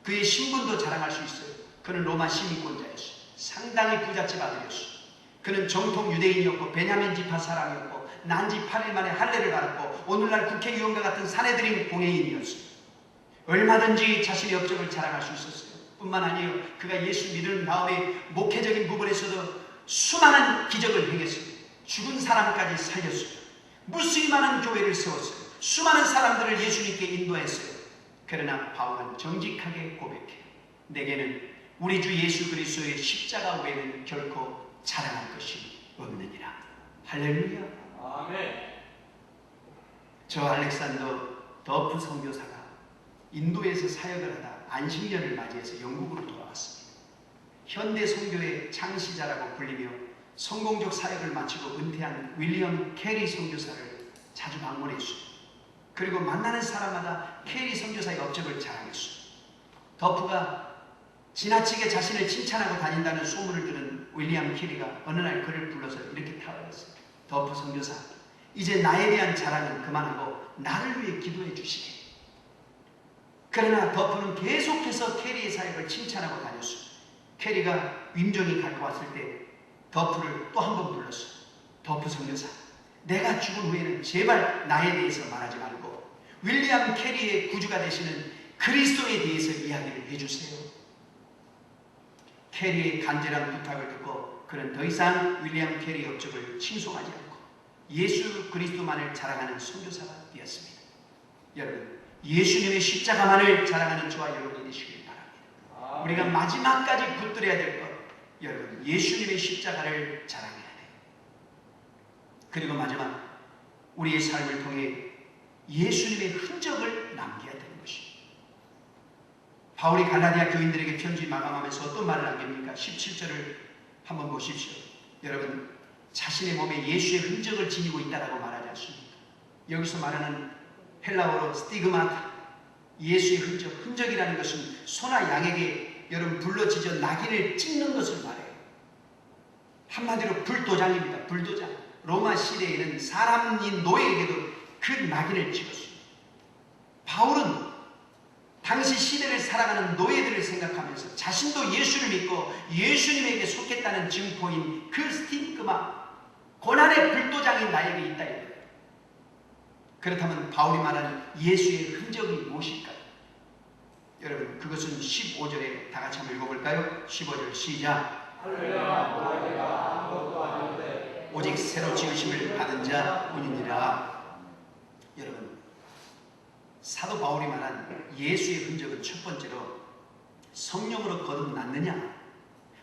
그의 신분도 자랑할 수 있어요. 그는 로마 시민권자였어요. 상당히 부잣집 아들이었어요. 그는 정통 유대인이었고 베냐민 지파 사람이었고 난지 8일 만에 할례를 받았고 오늘날 국회의원과 같은 사내들인 공회인이었어요. 얼마든지 자신의 업적을 자랑할 수 있었어요. 뿐만 아니에요. 그가 예수 믿은 다음에 목회적인 부분에서도 수많은 기적을 행했습니다. 죽은 사람까지 살렸어요. 무수히 많은 교회를 세웠어요. 수많은 사람들을 예수님께 인도했어요. 그러나 바울은 정직하게 고백해요. 내게는 우리 주 예수 그리스도의 십자가 외에는 결코 자랑할 것이 없느니라. 할렐루야. 아멘. 저 알렉산더 더프 선교사가 인도에서 사역을 하다 안식년을 맞이해서 영국으로 돌아왔습니다. 현대 선교의 창시자라고 불리며 성공적 사역을 마치고 은퇴한 윌리엄 캐리 선교사를 자주 방문했어요. 그리고 만나는 사람마다 캐리 선교사의 업적을 자랑했어요. 더프가 지나치게 자신을 칭찬하고 다닌다는 소문을 들은 윌리엄 캐리가 어느 날 그를 불러서 이렇게 타월했어요. 더프 선교사, 이제 나에 대한 자랑은 그만하고 나를 위해 기도해 주시게. 그러나 더프는 계속해서 캐리의 사역을 칭찬하고 다녔어요. 캐리가 윈종이 가까웠을 때 더프를 또 한 번 불렀어요. 더프 선교사, 내가 죽은 후에는 제발 나에 대해서 말하지 말고 윌리엄 캐리의 구주가 되시는 그리스도에 대해서 이야기를 해주세요. 캐리의 간절한 부탁을 듣고 그는 더 이상 윌리엄 캐리의 업적을 칭송하지 않고 예수 그리스도만을 자랑하는 선교사가 되었습니다. 여러분, 예수님의 십자가만을 자랑하는 저와 여러분이 되시길 바랍니다. 우리가 마지막까지 붙들어야 될 것, 여러분, 예수님의 십자가를 자랑해야 돼요. 그리고 마지막, 우리의 삶을 통해 예수님의 흔적을 남겨야 되는 것입니다. 바울이 갈라디아 교인들에게 편지 마감하면서 어떤 말을 남깁니까? 17절을 한번 보십시오. 여러분, 자신의 몸에 예수의 흔적을 지니고 있다라고 말하지 않습니까? 여기서 말하는 헬라어로 스티그마타, 예수의 흔적, 흔적이라는 것은 소나 양에게 여러분 불러지져 낙인을 찍는 것을 말해요. 한마디로 불도장입니다. 불도장. 로마 시대에는 사람인 노예에게도 그 낙인을 찍었습니다. 바울은 당시 시대를 살아가는 노예들을 생각하면서 자신도 예수를 믿고 예수님에게 속했다는 증거인 그 스티그마, 고난의 불도장이 나에게 있다 이거예요. 그렇다면 바울이 말하는 예수의 흔적이 무엇일까요? 여러분, 그것은 15절에 다 같이 한번 읽어볼까요? 15절 시작. 오직 새로 지으심을 받은 자뿐이니라. 여러분, 사도 바울이 말한 예수의 흔적은 첫 번째로 성령으로 거듭났느냐,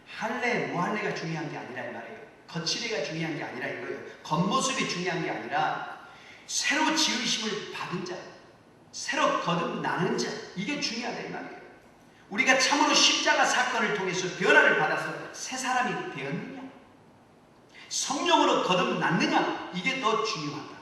할례 무할례가 중요한 게 아니라 이 말이에요. 거칠애가 중요한 게 아니라 이거예요. 겉모습이 중요한 게 아니라 새로 지으심을 받은 자, 새로 거듭나는 자, 이게 중요하다 이 말이에요. 우리가 참으로 십자가 사건을 통해서 변화를 받아서 새 사람이 되었느냐, 성령으로 거듭났느냐, 이게 더 중요하다.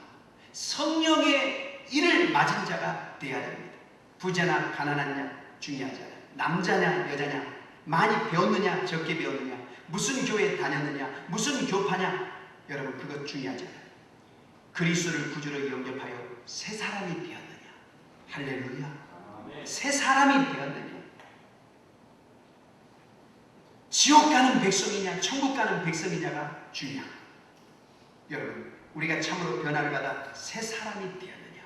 성령의 일을 맞은 자가 되어야 됩니다. 부자나 가난하냐 중요하지 않아요. 남자냐 여자냐, 많이 배웠느냐 적게 배웠느냐, 무슨 교회에 다녔느냐, 무슨 교파냐, 여러분 그것 중요하지 않아요. 그리스도를 구주로 영접하여 새 사람이 되었느냐. 할렐루야. 새 사람이 되었느냐. 지옥 가는 백성이냐 천국 가는 백성이냐가 중요합니다. 여러분, 우리가 참으로 변화를 받아 새 사람이 되었느냐,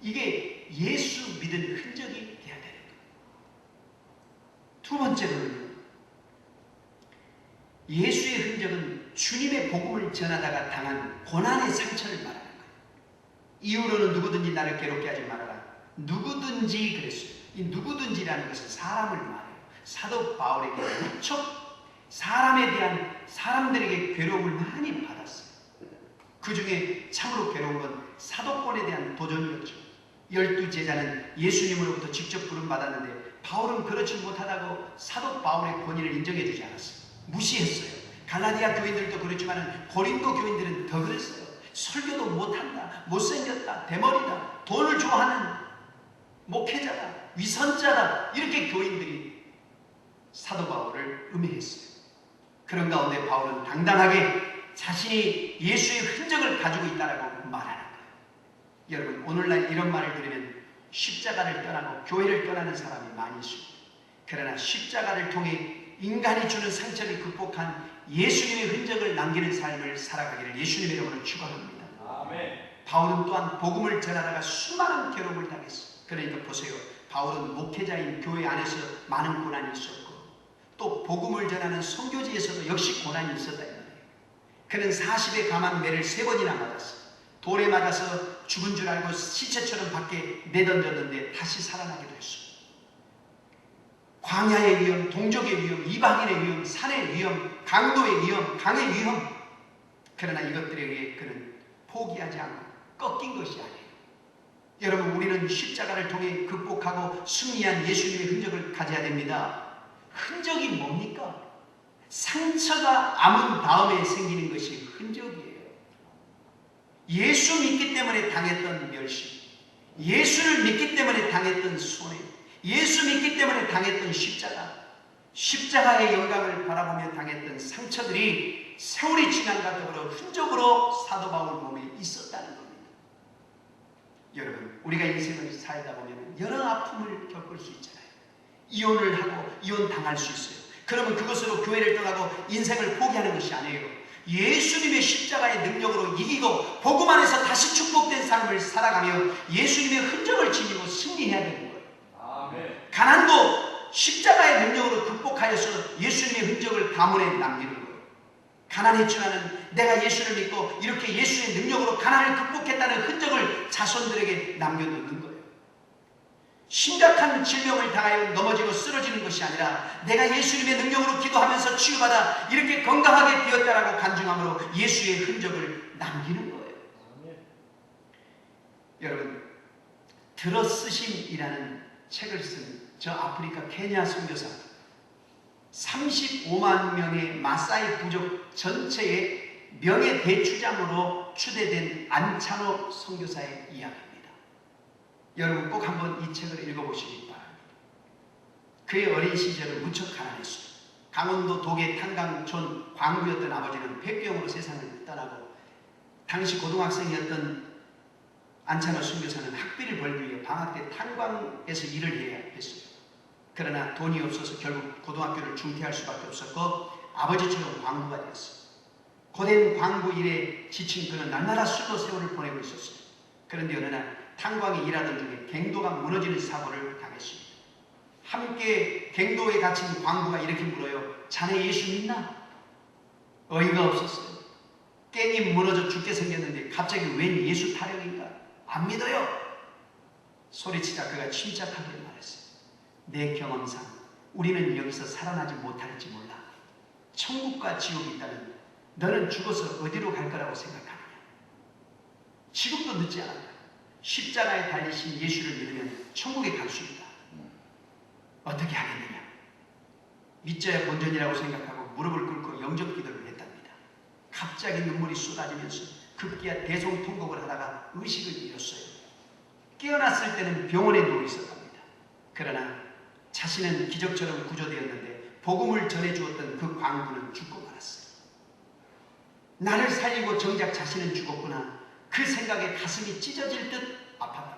이게 예수 믿은 흔적이 되어야 되는 거예요. 두 번째로는 예수의 흔적은 주님의 복음을 전하다가 당한 고난의 상처를 말하는 거예요. 이후로는 누구든지 나를 괴롭게 하지 말아라. 누구든지 그랬어요. 이 누구든지라는 것은 사람을 말해요. 사도 바울에게 무척 사람들에게 괴로움을 많이 받았어요. 그 중에 참으로 괴로운 건 사도권에 대한 도전이었죠. 12제자는 예수님으로부터 직접 부름받았는데 바울은 그렇지 못하다고 사도 바울의 권위를 인정해 주지 않았어요. 무시했어요. 갈라디아 교인들도 그렇지만 고린도 교인들은 더 그랬어요. 설교도 못한다, 못생겼다, 대머리다, 돈을 좋아하는 목회자다, 위선자다, 이렇게 교인들이 사도 바울을 음해했어요. 그런 가운데 바울은 당당하게 자신이 예수의 흔적을 가지고 있다라고 말하는 거예요. 여러분, 오늘날 이런 말을 들으면 십자가를 떠나고 교회를 떠나는 사람이 많이 있습니다. 그러나 십자가를 통해 인간이 주는 상처를 극복한 예수님의 흔적을 남기는 삶을 살아가기를 예수님의 이름으로 축원합니다. 아멘. 바울은 또한 복음을 전하다가 수많은 괴로움을 당했어요. 그러니까 보세요. 바울은 목회자인 교회 안에서 많은 고난이 있었고 또 복음을 전하는 선교지에서도 역시 고난이 있었다. 그는 40의 감한 매를 3번이나 맞았어요. 돌에 맞아서 죽은 줄 알고 시체처럼 밖에 내던졌는데 다시 살아나기도 했어요. 광야의 위험, 동족의 위험, 이방인의 위험, 산의 위험, 강도의 위험, 강의 위험. 그러나 이것들에 의해 그는 포기하지 않고 꺾인 것이 아니에요. 여러분, 우리는 십자가를 통해 극복하고 승리한 예수님의 흔적을 가져야 됩니다. 흔적이 뭡니까? 상처가 아문 다음에 생기는 것이 흔적이에요. 예수 믿기 때문에 당했던 멸시, 예수를 믿기 때문에 당했던 손해, 예수 믿기 때문에 당했던 십자가, 십자가의 영광을 바라보며 당했던 상처들이 세월이 지난과 더불어 흔적으로 사도 바울 몸에 있었다는 겁니다. 여러분, 우리가 인생을 살다 보면 여러 아픔을 겪을 수 있잖아요. 이혼을 하고 이혼 당할 수 있어요. 그러면 그것으로 교회를 떠나고 인생을 포기하는 것이 아니에요. 예수님의 십자가의 능력으로 이기고 복음 안에서 다시 축복된 삶을 살아가며 예수님의 흔적을 지니고 승리해야 되는 거예요. 아멘. 가난도 십자가의 능력으로 극복하여서 예수님의 흔적을 가문에 남기는 거예요. 가난했지만은 내가 예수를 믿고 이렇게 예수의 능력으로 가난을 극복했다는 흔적을 자손들에게 남겨두는 거예요. 심각한 질병을 당하여 넘어지고 쓰러지는 것이 아니라 내가 예수님의 능력으로 기도하면서 치유받아 이렇게 건강하게 되었다라고 간증함으로 예수의 흔적을 남기는 거예요. 여러분, 들어쓰심이라는 책을 쓴 저 아프리카 케냐 선교사 35만 명의 마사이 부족 전체의 명예대추장으로 추대된 안찬호 선교사의 이야기입니다. 여러분 꼭 한번 이 책을 읽어보시기 바랍니다. 그의 어린 시절은 무척 가난했어요. 강원도 도계 탄강촌 광부였던 아버지는 폐병으로 세상을 떠나고 당시 고등학생이었던 안찬호 선교사는 학비를 벌기 위해 방학 때 탄광에서 일을 해야 했어요. 그러나 돈이 없어서 결국 고등학교를 중퇴할 수밖에 없었고 아버지처럼 광부가 되었어요. 고된 광부 일에 지친 그는 날마다 술로 세월을 보내고 있었어요. 그런데 어느 날 탄광에 일하던 중에 갱도가 무너지는 사고를 당했습니다. 함께 갱도에 갇힌 광부가 이렇게 물어요. 자네 예수 믿나? 어이가 없었어요. 깽이 무너져 죽게 생겼는데 갑자기 웬 예수 타령인가? 안 믿어요. 소리치자 그가 침착하게 말했어요. 내 경험상 우리는 여기서 살아나지 못할지 몰라. 천국과 지옥이 있다면 너는 죽어서 어디로 갈 거라고 생각하느냐? 지금도 늦지 않았다. 십자가에 달리신 예수를 믿으면 천국에 갈 수 있다. 어떻게 하겠느냐? 믿져야 본전이라고 생각하고 무릎을 꿇고 영접 기도를 했답니다. 갑자기 눈물이 쏟아지면서 급기야 대성통곡을 하다가 의식을 잃었어요. 깨어났을 때는 병원에 누워 있었답니다. 그러나 자신은 기적처럼 구조되었는데 복음을 전해주었던 그 광부는 죽고 말았어요. 나를 살리고 정작 자신은 죽었구나. 그 생각에 가슴이 찢어질 듯 아팠답니다.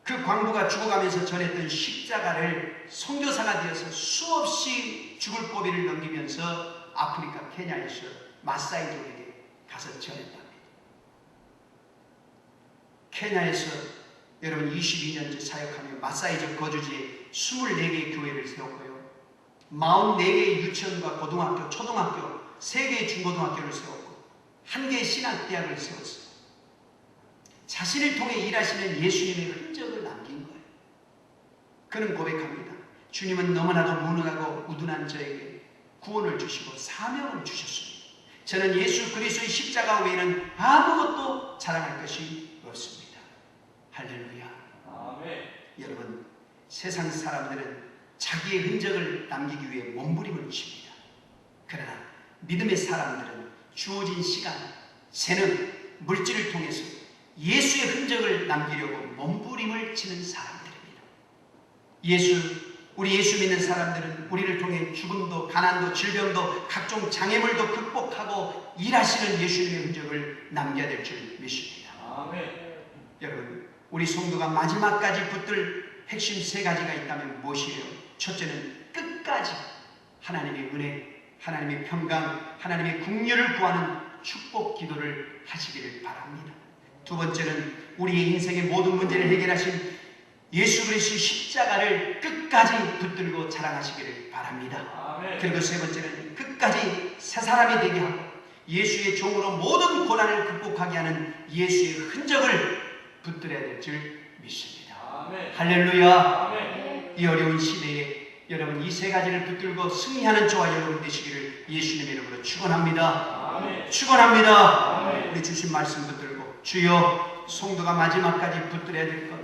그 광부가 죽어가면서 전했던 십자가를 선교사가 되어서 수없이 죽을 고비를 넘기면서 아프리카 케냐에서 마사이족에게 가서 전했답니다. 케냐에서 여러분 22년째 사역하며 마사이족 거주지에 24개의 교회를 세웠고요. 44개의 유치원과 고등학교, 초등학교, 3개의 중고등학교를 세웠고 1개의 신학대학을 세웠어요. 자신을 통해 일하시는 예수님의 흔적을 남긴 거예요. 그는 고백합니다. 주님은 너무나도 무능하고 우둔한 저에게 구원을 주시고 사명을 주셨습니다. 저는 예수 그리스도의 십자가 외에는 아무것도 자랑할 것이 없습니다. 할렐루야. 아멘. 여러분, 세상 사람들은 자기의 흔적을 남기기 위해 몸부림을 칩니다. 그러나 믿음의 사람들은 주어진 시간, 재능, 물질을 통해서 예수의 흔적을 남기려고 몸부림을 치는 사람들입니다. 예수 우리 예수 믿는 사람들은 우리를 통해 죽음도 가난도 질병도 각종 장애물도 극복하고 일하시는 예수님의 흔적을 남겨야 될 줄 믿습니다. 여러분, 우리 성도가 마지막까지 붙들 핵심 세 가지가 있다면 무엇이에요? 첫째는 끝까지 하나님의 은혜, 하나님의 평강, 하나님의 긍휼을 구하는 축복 기도를 하시기를 바랍니다. 두 번째는 우리의 인생의 모든 문제를 해결하신 예수 그리스도의 십자가를 끝까지 붙들고 자랑하시기를 바랍니다. 그리고 세 번째는 끝까지 새 사람이 되게 하고 예수의 종으로 모든 고난을 극복하게 하는 예수의 흔적을 붙들어야 될 줄 믿습니다. 할렐루야. 이 어려운 시대에 여러분 이 세 가지를 붙들고 승리하는 저와 여러분 되시기를 예수님의 이름으로 축원합니다. 축원합니다. 우리 주신 말씀 붙들고 주여, 성도가 마지막까지 붙들어야 될 것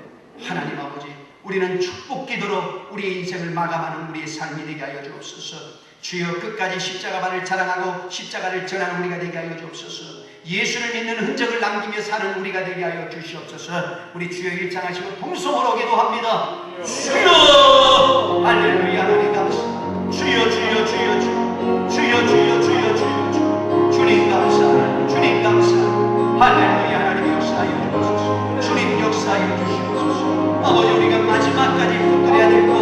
하나님 아버지, 우리는 축복 기도로 우리의 인생을 마감하는 우리의 삶이 되게 하여 주옵소서. 주여, 끝까지 십자가만을 자랑하고 십자가를 전하는 우리가 되게 하여 주옵소서. 예수를 믿는 흔적을 남기며 사는 우리가 되게 하여 주시옵소서. 우리 주여 일창하시고 통성으로 기도합니다. 주여, 할렐루야. 하나님 감사합니다. 주여 주여 주여 주여 주여 주여 주여 주여 주님 감사합니다. 주님 감사합니다. 할렐루야. 하나님 역사하여 주옵소서. 주님 역사하여 주시옵소서. 아버지, 우리가 마지막까지 붙들어야 될 것,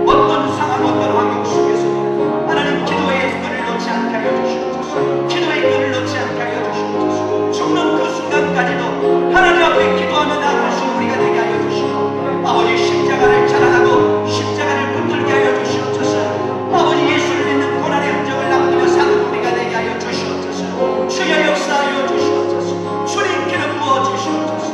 어떤 상황 어떤 환경 속에서도 하나님 기도의 끈을 놓지 않게 하여 주시옵소서. 기도의 끈을 놓지 않게 하여 주시옵소서. 죽는 그 순간까지도 하나님 앞에 기도하며 나아가신 우리가 되게 하여 주시옵소서. 아버지, 십자가를 자랑하고 십자가를 붙들게 하여 주시옵소서. 아버지, 예수를 믿는 고난의 흔적을 남기며 사는 우리가 되게 하여 주시옵소서. 주여 역사하여 주시옵소서. 주님 기름 부어 주시옵소서.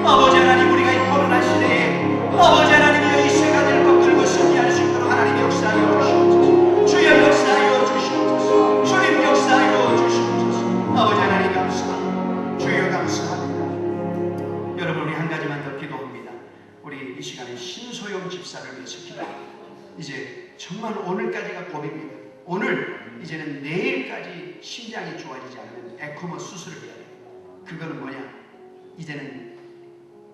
아버지 하나님, 우리가 이 코로나 시대에 아버지 하나님의 이 세 가지를 붙들고 승리할 수 있도록 하나님 역사하여 주시옵소서. 주여 역사하여 주시옵소서. 주님 역사하여 주시옵소서. 아버지 하나님 감사합니다. 주여 감사합니다. 여러분, 우리 한 가지만 더 기도합니다. 우리 이 시간에 신소영 집사를 위해서 기도합니다. 이제 정말 오늘까지가 고비입니다. 오늘 이제는 내일까지 심장이 좋아지지 않으면 에코모 수술을 해야 돼요. 그거는 뭐냐? 이제는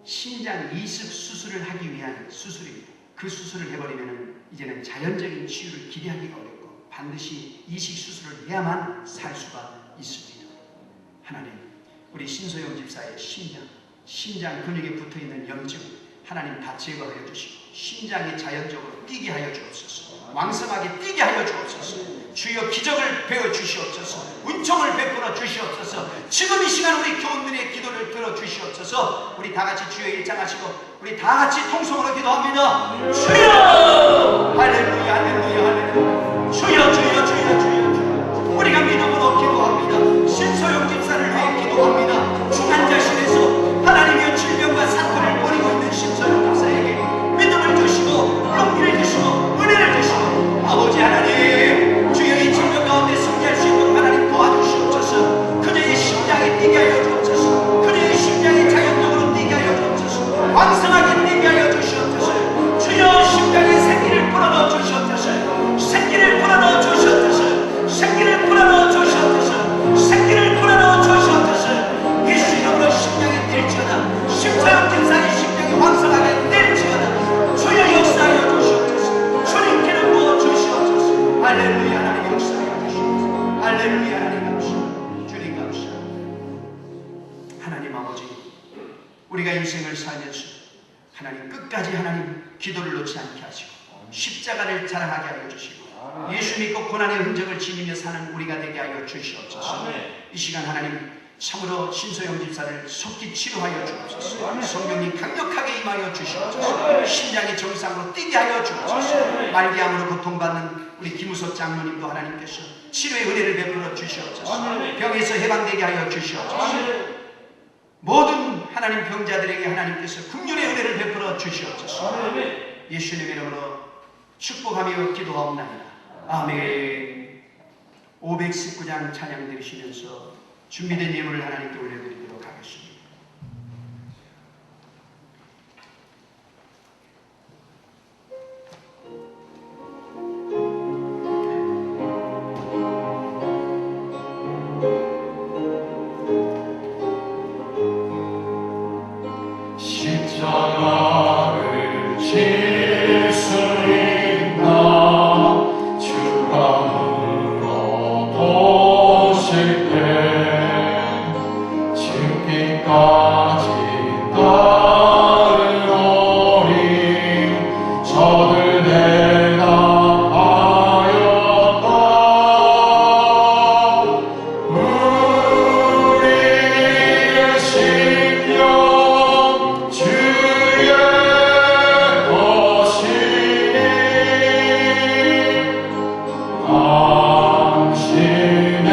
심장 이식 수술을 하기 위한 수술입니다. 그 수술을 해버리면 이제는 자연적인 치유를 기대하기가 어렵고 반드시 이식 수술을 해야만 살 수가 있습니다. 하나님, 우리 신소영 집사의 심장 근육에 붙어있는 염증 하나님 다 제거하여 주시고 심장이 자연적으로 뛰게 하여 주옵소서. 왕성하게 뛰게 하여 주옵소서. 주여 기적을 베어 주시옵소서. 은총을 베풀어 주시옵소서. 지금 이 시간 우리 교우들의 기도를 들어 주시옵소서. 우리 다 같이 주여 일장하시고 우리 다 같이 통성으로 기도합니다. 주여, 할렐루야 할렐루야 할렐루야. 주여 주여 주여 주여 주여. 우리가 믿음으로 기도합니다. 신소영 집사를 위해 기도합니다. 중환자실에서 하나님의 질병과 사투를 벌이고 있는 신소영 집사에게 믿음을 주시고 용기를 주시고 은혜를 주시고 아버지 하나님, 주여 이 질병 가운데 승리할 수 있도록 하나님 도와주시옵소서. 그녀의 심장이 뛰게 하여 주옵소서. 그녀의 심장이 자연적으로 뛰게 하여 주옵소서. 왕성하게 뛰게 하여 주시옵소서. 주여 심장에 생기를 불어넣어 주시옵소서. 생기를 불어넣어 주시옵소서. 생기를 불어넣어 주시옵소서. 생기를 불어넣어 주시옵소서. 예수 이름으로 심장이 뛸지어다. 심사역 집사의 심장이 왕성하게 뛸지어다. 주여 역사하여 주시옵소서. 주님 기름 부어 주시옵소서. 할렐루야. 하나님 역사하여 주시옵소서. 할렐루야. 하나님 감사합니다. 주님 감사합니다. 하나님 아버지, 우리가 인생을 살면서 하나님 끝까지 하나님 기도를 놓지 않게 하시고 십자가를 자랑하게 하여 주시고 예수 믿고 고난의 흔적을 지니며 사는 우리가 되게 하여 주시옵소서. 이 시간 하나님 참으로 신소영 집사를 속히 치료하여 주옵소서. 성령님 강력하게 임하여 주시옵소서. 심장이 정상으로 뛰게 하여 주옵소서. 말기암으로 고통받는 우리 김우석 장로님도 하나님께서 치료의 은혜를 베풀어 주시옵소서. 병에서 해방되게 하여 주시옵소서. 모든 하나님 병자들에게 하나님께서 긍휼의 은혜를 베풀어 주시옵소서. 예수님의 이름으로 축복하며 기도하옵나이다. 아멘. 519장 찬양 드리시면서 준비된 예물을 하나님께 올려드리도록 하겠습니다. 십자가를 질 수 하실 때 죽기까지 따르노니 저들 대답하였다. 우리의 심령 주의 것이니 당신의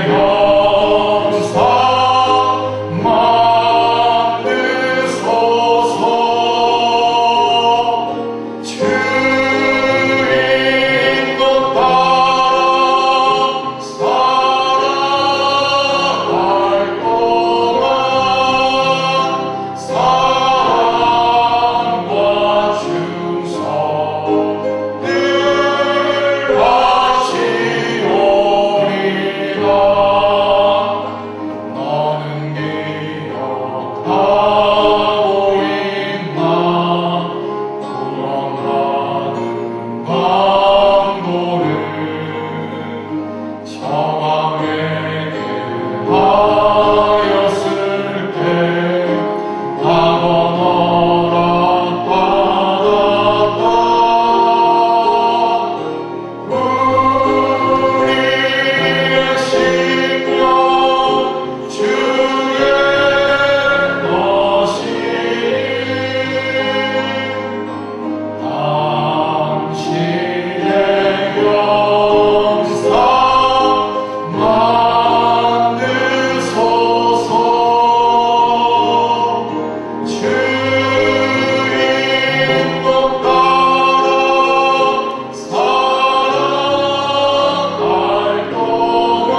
영상 만드소서. 주인도 따라 살아갈 동안 사랑과 충성 늘 하시오리다. 너는 기억하고 있나 그런 많은 강도를 저방에게 하였을 때 나도 허락받았다. 우리의 심령 주의 것이니 당신의 영상 만드소서. 주인도 따라 살아갈 동안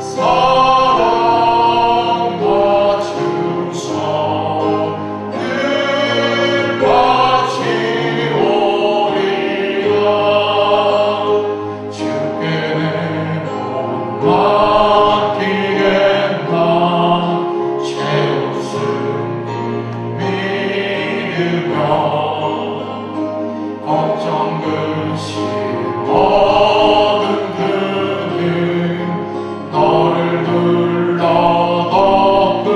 사랑과 충성 늘 바치오리라. 주께 내 몸 맡기겠나 죄 없음 믿으며 걱정 근심 모든 그는 너를 눌러 덮을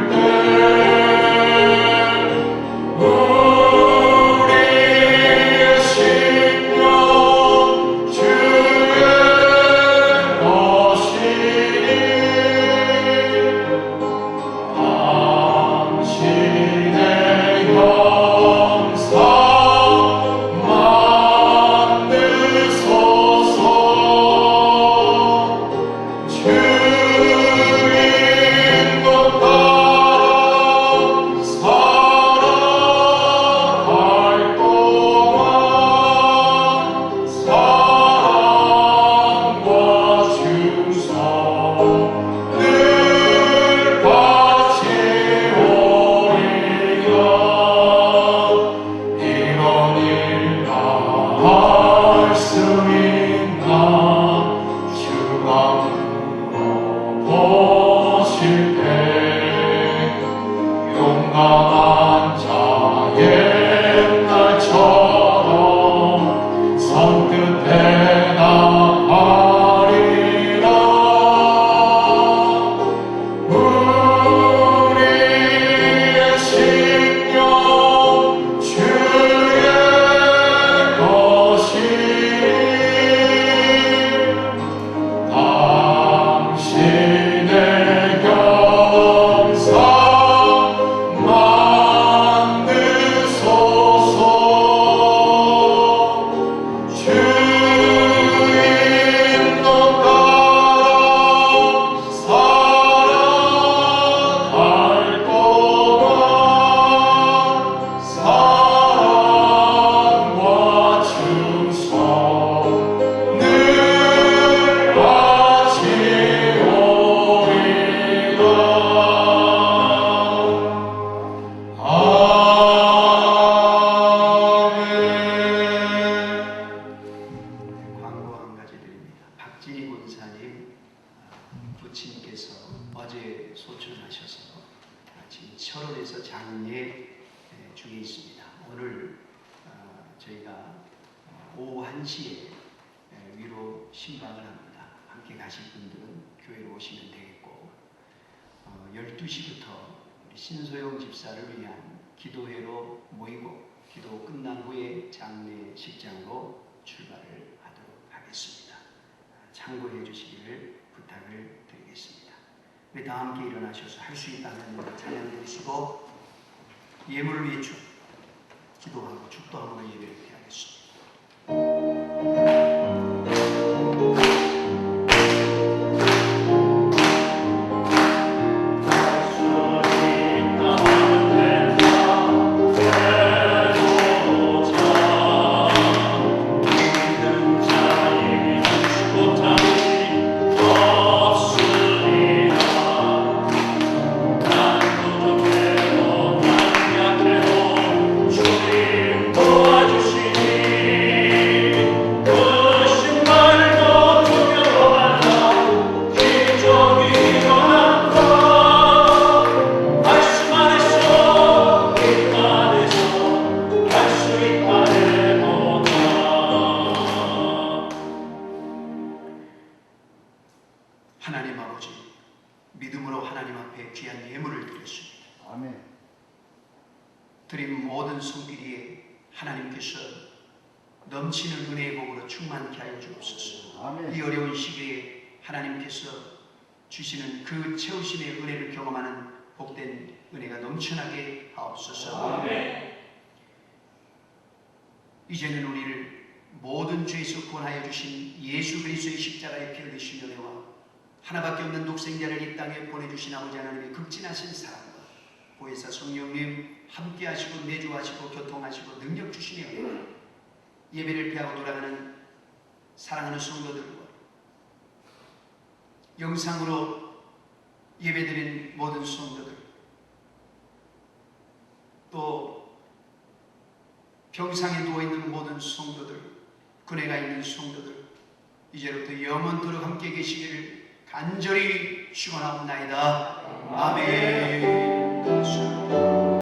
때 우리의 심령 주의 것이니 당신의 영상 만드소서. 주인도 따라 살아갈 동안 사랑과 충성 늘 바치오리라. 이런 일 다 할 수 있나 주가 물어보실 때 용감한 자 옛날처럼 선뜻 대답하리라. 우리의 심령 주의 것이니 당신의 영상 만드소서. 주인도 따라 살아갈 동안 사랑과 충성 늘 바치오리라. 아멘. 광고 한 가지 드립니다. 박진희 권사님 부친께서 어제 소천하셔서 지금 철원에서 장례 중에 있습니다. 오늘 저희가 오후 1시에 위로 신방을 합니다. 함께 함께 가실 분들은 교회로 오시면 되겠고 12시부터 우리 신소영 집사를 위한 기도회로 모이고 기도 끝난 후에 장례식장으로 출발을 하도록 하겠습니다. 참고해 주시기를 부탁을 드리겠습니다. 우리 다 함께 일어나셔서 할 수 있다면 찬양 드리시고 예물을 위해 기도하고 축도함으로 예배를 드리겠습니다. 하나님 아버지, 믿음으로 하나님 앞에 귀한 예물을 드렸습니다. 아멘. 드린 모든 손길이에 하나님께서 넘치는 은혜의 복으로 충만케 하여 주옵소서. 아멘. 이 어려운 시기에 하나님께서 주시는 그 채우심의 은혜를 경험하는 복된 은혜가 넘쳐나게 하옵소서. 아멘. 이제는 우리를 모든 죄에서 구원하여 주신 예수 그리스도의 십자가의 피를 흘리신 은혜와 하나밖에 없는 독생자를 이 땅에 보내주신 아버지 하나님의 극진하신 사랑과 보혜사 성령님 함께하시고 내주하시고 교통하시고 능력 주시며 예배를 피하고 돌아가는 사랑하는 성도들과 영상으로 예배드린 모든 성도들 또 병상에 누워있는 모든 성도들 군에가 있는 성도들 이제부터 영원토록 함께 계시기를 간절히 축원하옵나이다. 아멘.